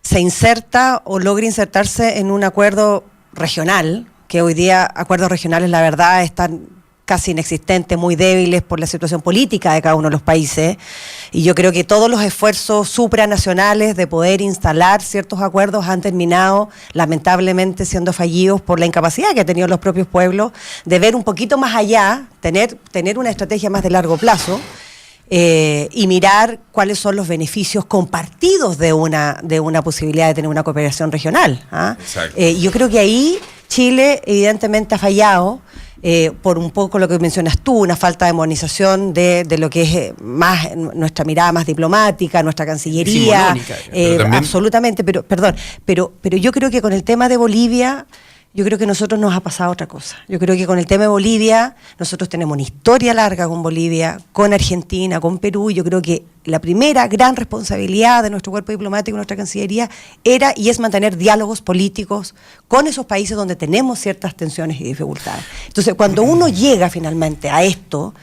se inserta o logra insertarse en un acuerdo regional, que hoy día acuerdos regionales, la verdad, están casi inexistentes, muy débiles por la situación política de cada uno de los países, y yo creo que todos los esfuerzos supranacionales de poder instalar ciertos acuerdos han terminado lamentablemente siendo fallidos por la incapacidad que han tenido los propios pueblos de ver un poquito más allá, tener una estrategia más de largo plazo, y mirar cuáles son los beneficios compartidos de una posibilidad de tener una cooperación regional. Yo creo que ahí Chile evidentemente ha fallado, por un poco lo que mencionas tú, una falta de modernización de lo que es más nuestra mirada más diplomática, nuestra Cancillería, absolutamente, pero yo creo que con el tema de Bolivia, yo creo que a nosotros nos ha pasado otra cosa. Yo creo que con el tema de Bolivia, nosotros tenemos una historia larga con Bolivia, con Argentina, con Perú. Yo creo que la primera gran responsabilidad de nuestro cuerpo diplomático, nuestra Cancillería, era y es mantener diálogos políticos con esos países donde tenemos ciertas tensiones y dificultades. Entonces, cuando uno llega finalmente a esto,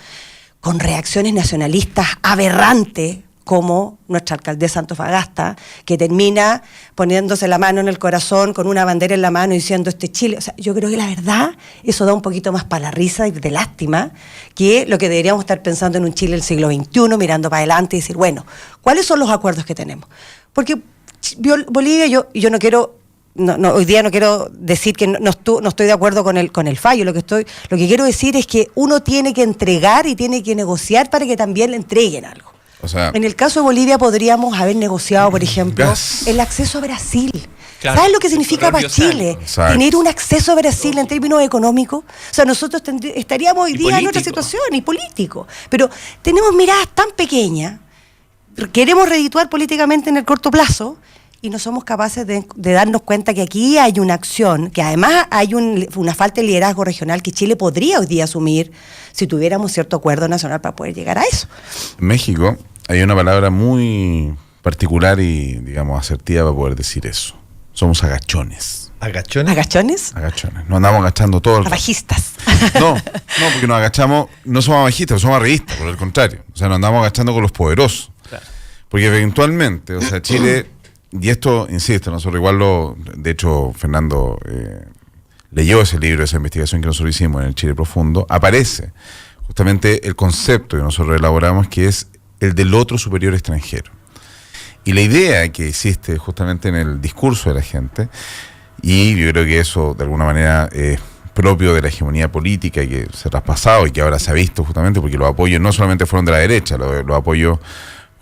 con reacciones nacionalistas aberrantes, como nuestra alcaldesa Antofagasta, que termina poniéndose la mano en el corazón, con una bandera en la mano, diciendo Chile. O sea, yo creo que la verdad, eso da un poquito más para la risa y de lástima, que lo que deberíamos estar pensando en un Chile del siglo XXI, mirando para adelante y decir, bueno, ¿cuáles son los acuerdos que tenemos? Porque Bolivia, yo no quiero... hoy día no quiero decir que no estoy de acuerdo con el fallo. Lo que quiero decir es que uno tiene que entregar y tiene que negociar para que también le entreguen algo. O sea, en el caso de Bolivia podríamos haber negociado, por ejemplo, el acceso a Brasil. Claro. ¿Sabes lo que significa para Chile? Exacto. Tener un acceso a Brasil en términos económicos. O sea, nosotros estaríamos hoy día en otra situación, y político. Pero tenemos miradas tan pequeñas, queremos redituar políticamente en el corto plazo, y no somos capaces de darnos cuenta que aquí hay una acción, que además hay una falta de liderazgo regional que Chile podría hoy día asumir si tuviéramos cierto acuerdo nacional para poder llegar a eso. En México hay una palabra muy particular y, digamos, asertiva para poder decir eso. Somos agachones. ¿Agachones? ¿Agachones? Agachones. Nos andamos agachando todo el rato. Abajistas. No, porque nos agachamos, no somos abajistas, somos arribistas, por el contrario. O sea, nos andamos agachando con los poderosos. Claro. Porque eventualmente, o sea, Chile... Y esto, insisto, nosotros igual de hecho, Fernando leyó ese libro, esa investigación que nosotros hicimos en el Chile Profundo, aparece justamente el concepto que nosotros elaboramos, que es el del otro superior extranjero. Y la idea que existe justamente en el discurso de la gente, y yo creo que eso de alguna manera es propio de la hegemonía política y que se ha traspasado y que ahora se ha visto justamente porque los apoyos no solamente fueron de la derecha, los apoyos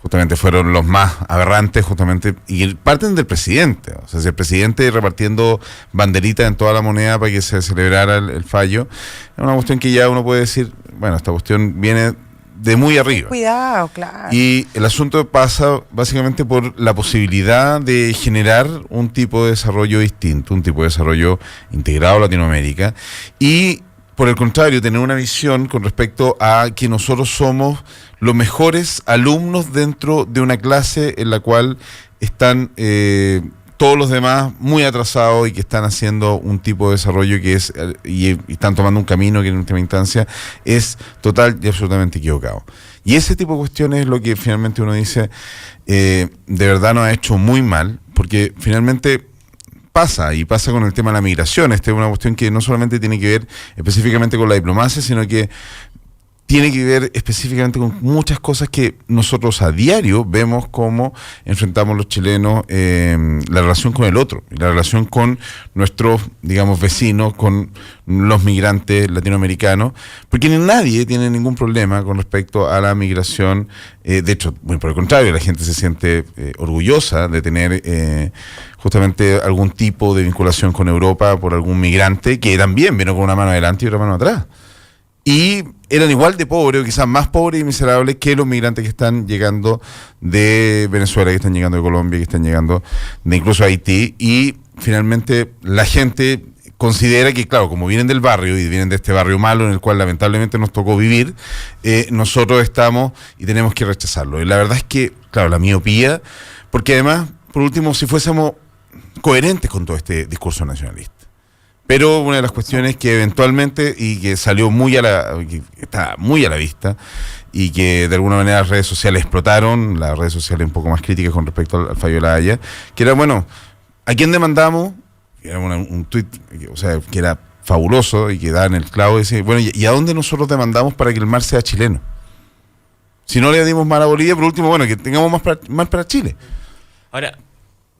justamente fueron los más aberrantes, justamente, y parten del presidente. O sea, si el presidente repartiendo banderitas en toda la moneda para que se celebrara el fallo, es una cuestión que ya uno puede decir, bueno, esta cuestión viene de muy arriba. Cuidado, claro. Y el asunto pasa básicamente por la posibilidad de generar un tipo de desarrollo distinto, un tipo de desarrollo integrado a Latinoamérica, y por el contrario, tener una visión con respecto a que nosotros somos los mejores alumnos dentro de una clase en la cual están todos los demás muy atrasados y que están haciendo un tipo de desarrollo que es, y están tomando un camino que en última instancia es total y absolutamente equivocado. Y ese tipo de cuestiones es lo que finalmente uno dice, de verdad nos ha hecho muy mal, porque finalmente... pasa con el tema de la migración. Esta es una cuestión que no solamente tiene que ver específicamente con la diplomacia, sino que tiene que ver específicamente con muchas cosas que nosotros a diario vemos cómo enfrentamos los chilenos la relación con el otro, la relación con nuestros, digamos, vecinos, con los migrantes latinoamericanos, porque nadie tiene ningún problema con respecto a la migración. De hecho, muy por el contrario, la gente se siente orgullosa de tener justamente algún tipo de vinculación con Europa por algún migrante que también vino con una mano adelante y otra mano atrás. y eran igual de pobres, o quizás más pobres y miserables que los migrantes que están llegando de Venezuela, que están llegando de Colombia, que están llegando de incluso Haití, y finalmente la gente considera que, claro, como vienen del barrio y vienen de este barrio malo en el cual lamentablemente nos tocó vivir, nosotros estamos y tenemos que rechazarlo. Y la verdad es que, claro, la miopía, porque además, por último, si fuésemos coherentes con todo este discurso nacionalista. Pero una de las cuestiones que eventualmente, y que salió que está muy a la vista, y que de alguna manera las redes sociales explotaron, las redes sociales un poco más críticas con respecto al fallo de la Haya, que era, bueno, ¿a quién demandamos? Era un tuit, o sea, que era fabuloso y que daba en el clavo, y decía, bueno, ¿y a dónde nosotros demandamos para que el mar sea chileno? Si no le dimos mal a Bolivia, por último, bueno, que tengamos más para Chile. Ahora,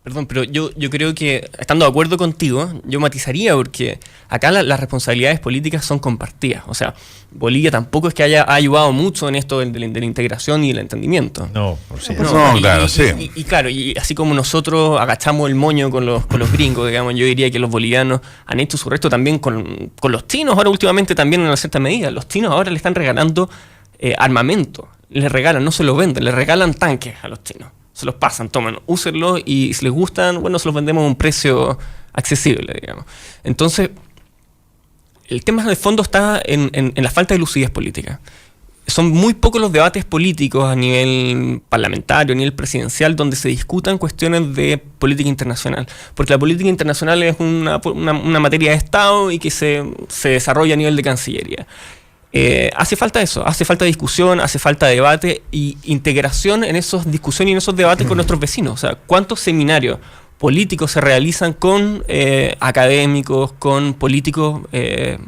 perdón, pero yo creo que, estando de acuerdo contigo, yo matizaría, porque acá las responsabilidades políticas son compartidas. O sea, Bolivia tampoco es que haya ayudado mucho en esto de la integración y el entendimiento. No, por cierto. No, claro, sí. Y claro, y así como nosotros agachamos el moño con los gringos, digamos, yo diría que los bolivianos han hecho su resto también con los chinos, ahora últimamente también en una cierta medida. Los chinos ahora le están regalando armamento, les regalan, no se lo venden, les regalan tanques a los chinos. Se los pasan, toman, úsenlos, y si les gustan, bueno, se los vendemos a un precio accesible, digamos. Entonces, el tema de fondo está en la falta de lucidez política. Son muy pocos los debates políticos a nivel parlamentario, a nivel presidencial, donde se discutan cuestiones de política internacional. Porque la política internacional es una materia de Estado y que se desarrolla a nivel de Cancillería. Hace falta eso, hace falta discusión, hace falta debate y integración en esas discusiones y en esos debates con nuestros vecinos. O sea, ¿cuántos seminarios políticos se realizan con académicos, con políticos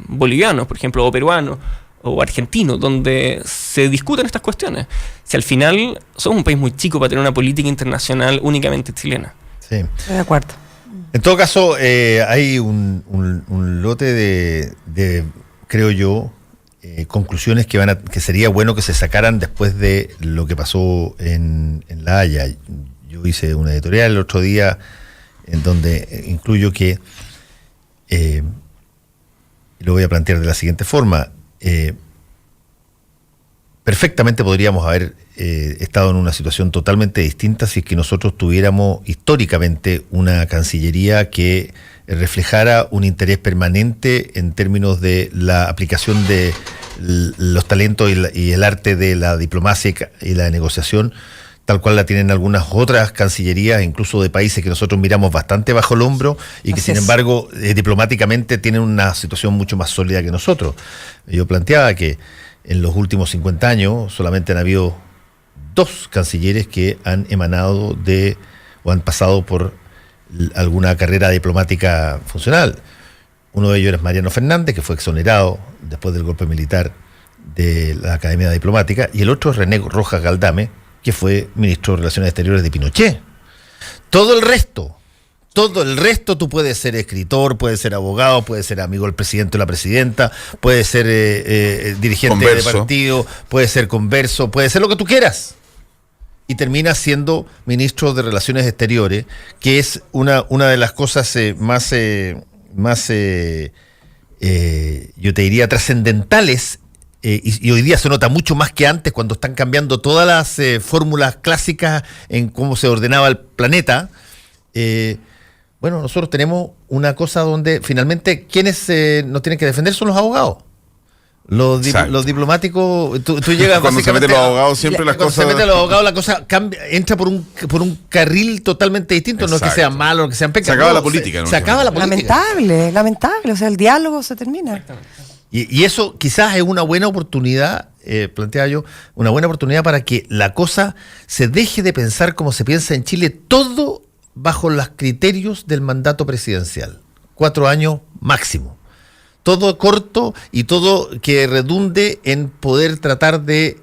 bolivianos, por ejemplo, o peruanos o argentinos, donde se discuten estas cuestiones? Si al final somos un país muy chico para tener una política internacional únicamente chilena. Sí. Estoy de acuerdo. En todo caso, hay un lote de, creo yo, conclusiones que sería bueno que se sacaran después de lo que pasó en La Haya. Yo hice una editorial el otro día en donde incluyo que, lo voy a plantear de la siguiente forma, perfectamente podríamos haber estado en una situación totalmente distinta si es que nosotros tuviéramos históricamente una Cancillería que reflejara un interés permanente en términos de la aplicación de los talentos y el arte de la diplomacia y la negociación, tal cual la tienen algunas otras cancillerías, incluso de países que nosotros miramos bastante bajo el hombro y que, sin embargo, diplomáticamente tienen una situación mucho más sólida que nosotros. Yo planteaba que en los últimos 50 años solamente han habido 2 cancilleres que han emanado o han pasado por alguna carrera diplomática funcional. Uno de ellos era Mariano Fernández, que fue exonerado después del golpe militar de la Academia Diplomática, y el otro es René Rojas Galdame, que fue ministro de Relaciones Exteriores de Pinochet. Todo el resto, tú puedes ser escritor, puedes ser abogado, puedes ser amigo del presidente o la presidenta, puedes ser dirigente de partido, puedes ser converso, puedes ser lo que tú quieras. Y terminas siendo ministro de Relaciones Exteriores, que es una de las cosas más yo te diría, trascendentales, y hoy día se nota mucho más que antes, cuando están cambiando todas las fórmulas clásicas en cómo se ordenaba el planeta. Bueno, nosotros tenemos una cosa donde finalmente quienes nos tienen que defender son los abogados. Los diplomáticos, tú llegas cuando se meten los abogados siempre las cosas... Cuando se meten los abogados la cosa cambia, entra por un carril totalmente distinto. Exacto. No es que sean malos, no es que sean pecas. Se acaba la política. Se acaba la política. Lamentable, o sea, el diálogo se termina. Y eso quizás es una buena oportunidad, planteaba yo, una buena oportunidad para que la cosa se deje de pensar como se piensa en Chile, todo bajo los criterios del mandato presidencial. 4 años máximo. Todo corto y todo que redunde en poder tratar de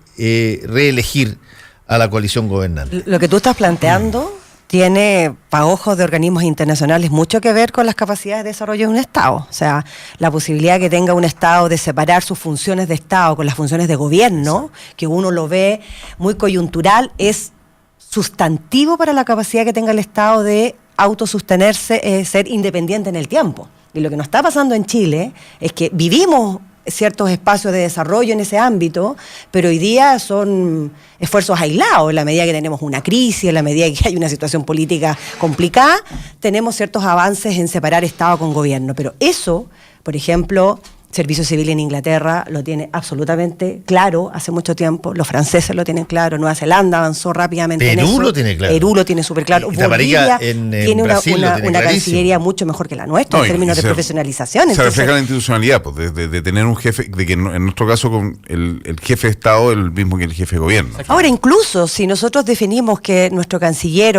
reelegir a la coalición gobernante. Lo que tú estás planteando tiene, para ojos de organismos internacionales, mucho que ver con las capacidades de desarrollo de un Estado. O sea, la posibilidad que tenga un Estado de separar sus funciones de Estado con las funciones de gobierno, que uno lo ve muy coyuntural, es sustantivo para la capacidad que tenga el Estado de autosostenerse, ser independiente en el tiempo. Y lo que nos está pasando en Chile es que vivimos ciertos espacios de desarrollo en ese ámbito, pero hoy día son esfuerzos aislados. En la medida que tenemos una crisis, en la medida que hay una situación política complicada, tenemos ciertos avances en separar Estado con gobierno. Pero eso, por ejemplo, Servicio Civil en Inglaterra lo tiene absolutamente claro hace mucho tiempo, los franceses lo tienen claro, Nueva Zelanda avanzó rápidamente en eso. Perú lo tiene claro. Perú lo tiene súper claro. Bolivia tiene Brasil una cancillería mucho mejor que la nuestra en términos de profesionalización. Se refleja la institucionalidad, pues, de tener un jefe, de que en nuestro caso con el jefe de Estado es el mismo que el jefe de gobierno. Ahora, incluso si nosotros definimos que nuestro canciller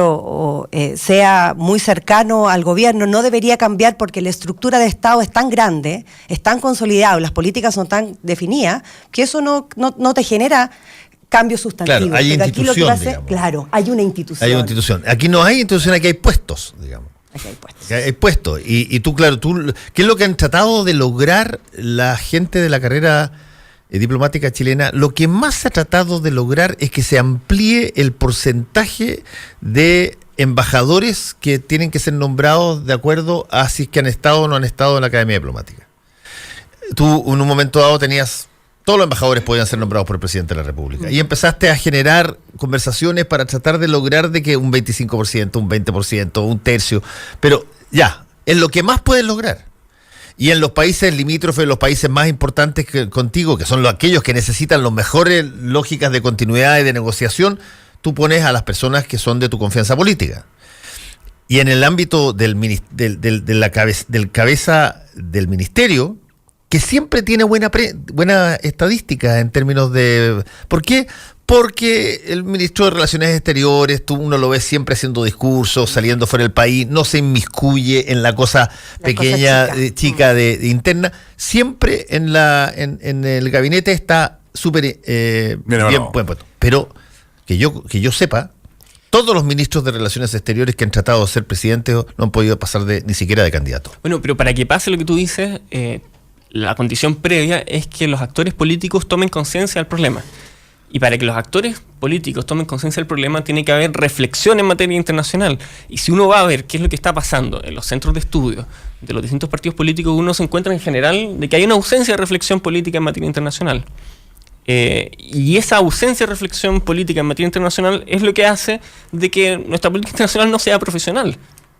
sea muy cercano al gobierno, no debería cambiar porque la estructura de Estado es tan grande, es tan consolidada, las políticas son tan definidas, que eso no te genera cambios sustantivos. Claro, hay institución, claro, hay una institución. Hay una institución. Aquí no hay institución, aquí hay puestos, digamos. Aquí hay puestos. Hay puestos. Y tú, claro, ¿qué es lo que han tratado de lograr la gente de la carrera diplomática chilena? Lo que más se ha tratado de lograr es que se amplíe el porcentaje de embajadores que tienen que ser nombrados de acuerdo a si es que han estado o no han estado en la Academia Diplomática. Tú en un momento dado todos los embajadores podían ser nombrados por el presidente de la República, y empezaste a generar conversaciones para tratar de lograr de que un 25%, un 20%, un tercio, pero ya, es lo que más puedes lograr. Y en los países limítrofes, los países más importantes contigo, que son aquellos que necesitan las mejores lógicas de continuidad y de negociación, tú pones a las personas que son de tu confianza política. Y en el ámbito del cabeza del ministerio, que siempre tiene buena estadística en términos de... ¿Por qué? Porque el ministro de Relaciones Exteriores, uno lo ve siempre haciendo discursos, saliendo fuera del país, no se inmiscuye en la cosa pequeña, chica de interna. Siempre en el gabinete está súper bien puesto. Pero que yo sepa, todos los ministros de Relaciones Exteriores que han tratado de ser presidentes no han podido pasar ni siquiera de candidato. Bueno, pero para que pase lo que tú dices, la condición previa es que los actores políticos tomen conciencia del problema. Y para que los actores políticos tomen conciencia del problema, tiene que haber reflexión en materia internacional. Y si uno va a ver qué es lo que está pasando en los centros de estudio de los distintos partidos políticos, uno se encuentra en general de que hay una ausencia de reflexión política en materia internacional. Y esa ausencia de reflexión política en materia internacional es lo que hace de que nuestra política internacional no sea profesional.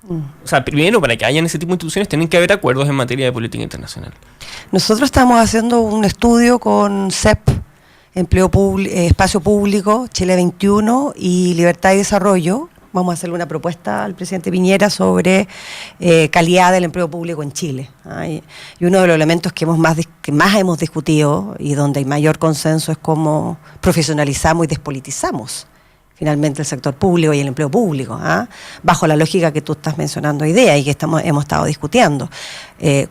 O sea, primero, para que hayan ese tipo de instituciones, tienen que haber acuerdos en materia de política internacional. Nosotros estamos haciendo un estudio con CEP, Espacio Público, Chile 21 y Libertad y Desarrollo. Vamos a hacerle una propuesta al presidente Piñera sobre calidad del empleo público en Chile. Y uno de los elementos que más hemos discutido y donde hay mayor consenso es cómo profesionalizamos y despolitizamos finalmente el sector público y el empleo público, bajo la lógica que tú estás mencionando hoy día y que hemos estado discutiendo.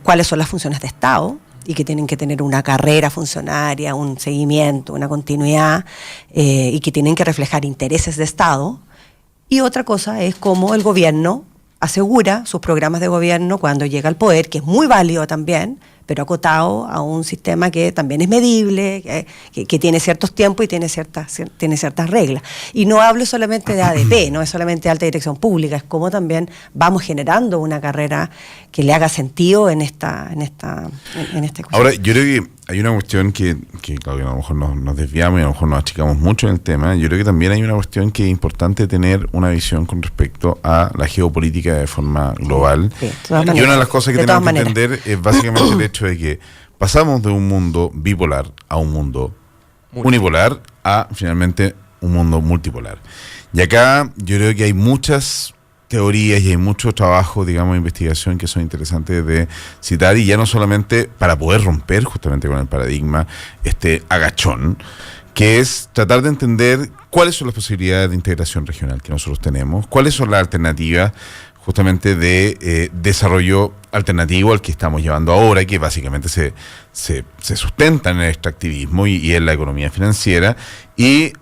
¿Cuáles son las funciones de Estado? Y que tienen que tener una carrera funcionaria, un seguimiento, una continuidad, y que tienen que reflejar intereses de Estado. Y otra cosa es cómo el gobierno asegura sus programas de gobierno cuando llega al poder, que es muy válido también, pero acotado a un sistema que también es medible, que tiene ciertos tiempos y tiene ciertas reglas. Y no hablo solamente de ADP, no es solamente alta dirección pública, es como también vamos generando una carrera que le haga sentido en esta cuestión. Ahora, yo creo que hay una cuestión que claro, que a lo mejor nos desviamos y a lo mejor nos achicamos mucho en el tema. Yo creo que también hay una cuestión que es importante tener una visión con respecto a la geopolítica de forma global. Sí, y una de las cosas que tenemos que entender es básicamente el hecho de que pasamos de un mundo bipolar a un mundo unipolar a finalmente un mundo multipolar. Y acá yo creo que hay muchas teorías y hay mucho trabajo, digamos, de investigación que son interesantes de citar, y ya no solamente para poder romper justamente con el paradigma agachón, que es tratar de entender cuáles son las posibilidades de integración regional que nosotros tenemos, cuáles son las alternativas justamente de desarrollo alternativo al que estamos llevando ahora, que básicamente se sustenta en el extractivismo y en la economía financiera, y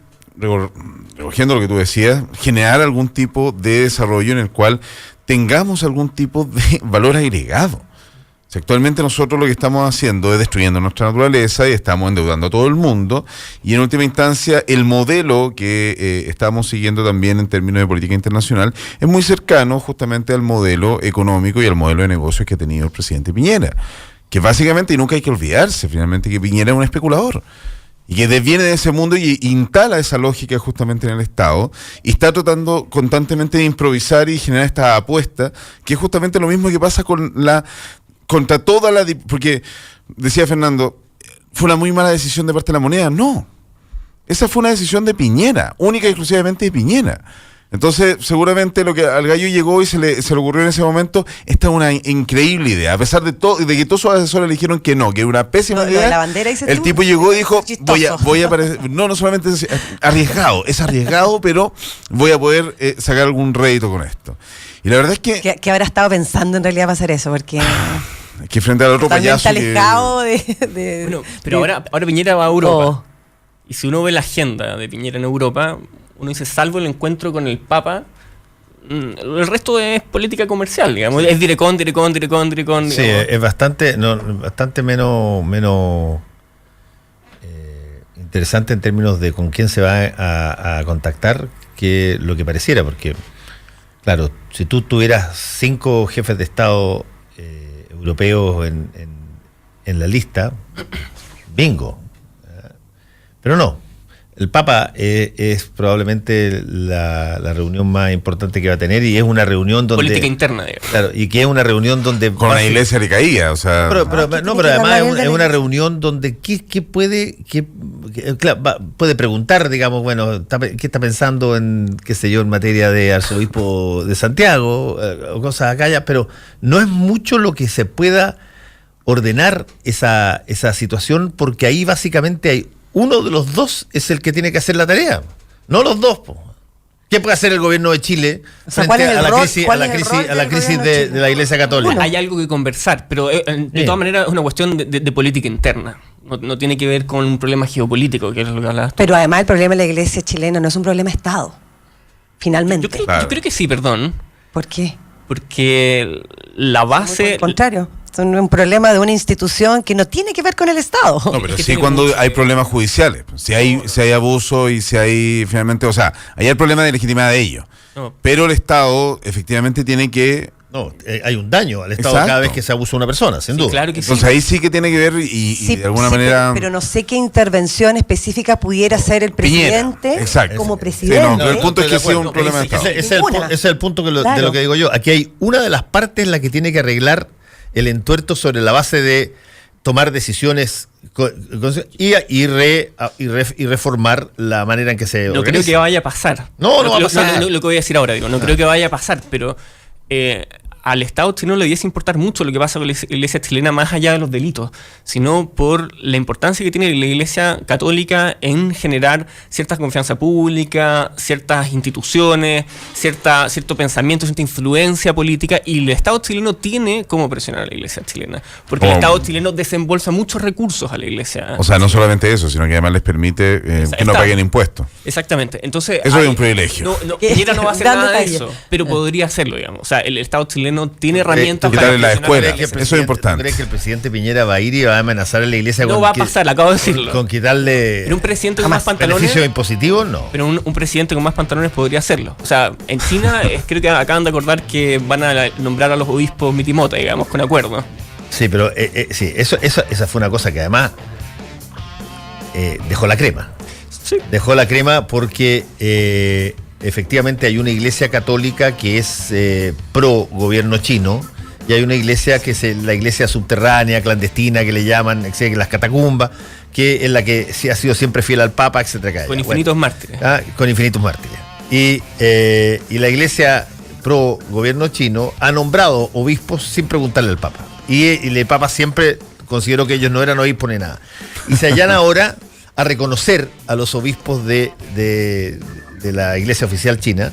recogiendo lo que tú decías, generar algún tipo de desarrollo en el cual tengamos algún tipo de valor agregado. O sea, actualmente nosotros lo que estamos haciendo es destruyendo nuestra naturaleza y estamos endeudando a todo el mundo, y en última instancia el modelo que estamos siguiendo también en términos de política internacional es muy cercano justamente al modelo económico y al modelo de negocios que ha tenido el presidente Piñera, que básicamente, y nunca hay que olvidarse finalmente, que Piñera es un especulador. Y que viene de ese mundo y instala esa lógica justamente en el Estado y está tratando constantemente de improvisar y generar esta apuesta, que es justamente lo mismo que pasa contra toda la... Porque, decía Fernando, fue una muy mala decisión de parte de la Moneda. No, esa fue una decisión de Piñera, única y exclusivamente de Piñera. Entonces, seguramente lo que al gallo llegó y se le ocurrió en ese momento, esta es una increíble idea, a pesar de que todos sus asesores le dijeron que no, que era una pésima idea. La bandera, el tipo llegó y dijo, voy a aparecer, no solamente es arriesgado, pero voy a poder sacar algún rédito con esto. Y la verdad es que... ¿Qué habrá estado pensando en realidad para hacer eso? Porque... que frente al otro payaso alejado Bueno, pero ahora Piñera va a Europa. Y si uno ve la agenda de Piñera en Europa... Uno dice, salvo el encuentro con el Papa, el resto es política comercial, digamos. Es direcón. Sí, es bastante menos interesante en términos de con quién se va a contactar que lo que pareciera, porque, claro, si tú tuvieras 5 jefes de Estado europeos en la lista, bingo. Pero no. El Papa es probablemente la reunión más importante que va a tener, y es una reunión donde... Política interna, digamos. Claro, y que es una reunión donde... Con la iglesia le caía, o sea... Pero además es una reunión donde ¿qué puede preguntar, digamos, bueno, ¿qué está pensando en, qué sé yo, en materia de arzobispo de Santiago, o cosas acá ya? Pero no es mucho lo que se pueda ordenar esa situación, porque ahí básicamente hay... Uno de los dos es el que tiene que hacer la tarea, no los dos. ¿Qué puede hacer el gobierno de Chile frente a la crisis de la Iglesia Católica? Hay algo que conversar, pero de todas maneras es una cuestión de política interna. No tiene que ver con un problema geopolítico, que es lo que hablabas. Pero además el problema de la Iglesia chilena no es un problema de Estado, finalmente. Yo creo que sí, perdón. ¿Por qué? Porque la base... Al contrario. Es un problema de una institución que no tiene que ver con el Estado. No, pero sí cuando hay problemas judiciales. Si hay abuso y si hay finalmente, o sea, ahí hay el problema de legitimidad de ellos. No. Pero el Estado efectivamente tiene que... No, hay un daño al Estado cada vez que se abusa una persona, sin duda. Claro que entonces ahí sí que tiene que ver y de alguna manera... Pero no sé qué intervención específica pudiera hacer el presidente como presidente. Sí, pero el punto es que sí es un problema de Estado. Ese es el punto de lo que digo yo. Aquí hay una de las partes en la que tiene que arreglar el entuerto sobre la base de tomar decisiones y reformar la manera en que se organiza. No creo que vaya a pasar. No va a pasar. Lo que voy a decir ahora, no creo que vaya a pasar, pero al Estado chileno le debiese importar mucho lo que pasa con la Iglesia chilena, más allá de los delitos, sino por la importancia que tiene la Iglesia católica en generar cierta confianza pública, ciertas instituciones, cierto pensamiento, cierta influencia política, y el Estado chileno tiene cómo presionar a la Iglesia chilena, porque el Estado chileno desembolsa muchos recursos a la Iglesia. O sea, no solamente eso, sino que además les permite que no paguen impuestos. Exactamente. Entonces, eso es un privilegio. Piñera no va a hacer nada de eso, pero podría hacerlo, digamos. O sea, el Estado chileno tiene herramientas para la escuela. Eso es importante. ¿Crees que el presidente Piñera va a ir y va a amenazar a la iglesia? No va a pasar, acabo de decirlo. Con quitarle... Pero un presidente con más pantalones... ¿Beneficios impositivos? No. Pero un presidente con más pantalones podría hacerlo. O sea, en China creo que acaban de acordar que van a nombrar a los obispos mitimota, digamos, con acuerdo. Sí, pero esa fue una cosa que además dejó la crema. Sí. Dejó la crema porque... efectivamente hay una iglesia católica que es pro gobierno chino, y hay una iglesia que es la iglesia subterránea, clandestina, que le llaman, las catacumbas, que es la que ha sido siempre fiel al Papa, etcétera. Con infinitos mártires. Con infinitos mártires. Y la iglesia pro gobierno chino ha nombrado obispos sin preguntarle al Papa. Y el Papa siempre consideró que ellos no eran obispos ni nada. Y se hallan ahora a reconocer a los obispos de la iglesia oficial china,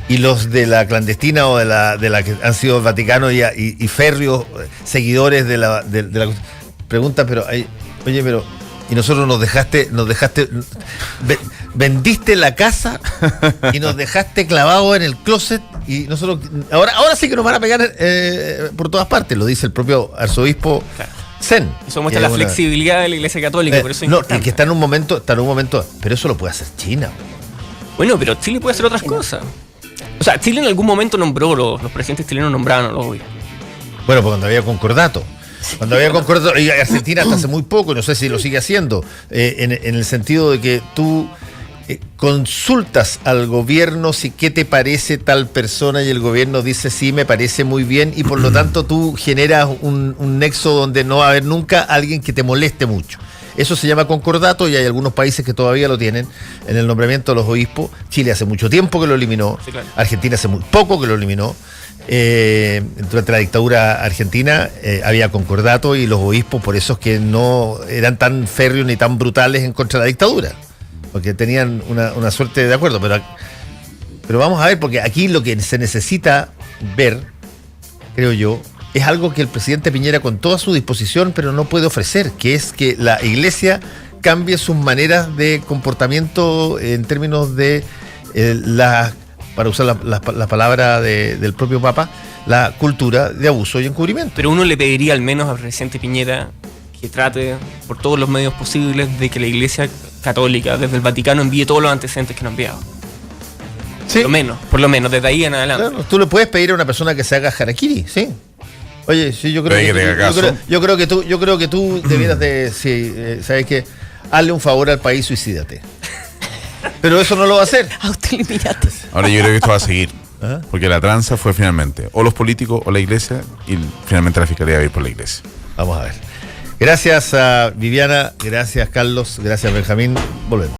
y los de la clandestina o de la que han sido Vaticano y férreos seguidores de la pregunta, pero oye, pero y nosotros nos dejaste vendiste la casa y nos dejaste clavados en el closet, y nosotros ahora sí que nos van a pegar por todas partes, lo dice el propio arzobispo. Claro. Zen. Eso muestra la flexibilidad de la Iglesia Católica, por eso es importante. Y que está en un momento, pero eso lo puede hacer China. Bueno, pero Chile puede hacer otras cosas. O sea, Chile en algún momento nombró, los presidentes chilenos nombraron a los obispos. Bueno, porque cuando había concordato. Cuando había concordato, y Argentina hasta hace muy poco, y no sé si lo sigue haciendo, en el sentido de que tú consultas al gobierno si qué te parece tal persona y el gobierno dice sí, me parece muy bien, y por lo tanto tú generas un nexo donde no va a haber nunca alguien que te moleste mucho. Eso se llama concordato y hay algunos países que todavía lo tienen en el nombramiento de los obispos. Chile hace mucho tiempo que lo eliminó, sí, claro. Argentina hace muy poco que lo eliminó. Durante la dictadura argentina había concordato y los obispos por eso es que no eran tan férreos ni tan brutales en contra de la dictadura, porque tenían una suerte de acuerdo, pero vamos a ver, porque aquí lo que se necesita ver, creo yo, es algo que el presidente Piñera con toda su disposición pero no puede ofrecer, que es que la Iglesia cambie sus maneras de comportamiento en términos de para usar la palabra del propio Papa, la cultura de abuso y encubrimiento. Pero uno le pediría al menos al presidente Piñera que trate por todos los medios posibles de que la Iglesia Católica desde el Vaticano envíe todos los antecedentes que no ha enviado. Sí. Por lo menos, desde ahí en adelante. Claro, tú le puedes pedir a una persona que se haga harakiri, sí. Oye, sí, yo creo que tú debieras de, sí, ¿sabes qué? Hazle un favor al país, suicídate. Pero eso no lo va a hacer. Autoeliminate. Ahora yo creo que esto va a seguir. Porque la tranza fue finalmente o los políticos o la Iglesia, y finalmente la Fiscalía va a ir por la Iglesia. Vamos a ver. Gracias a Viviana, gracias Carlos, gracias Benjamín. Volvemos.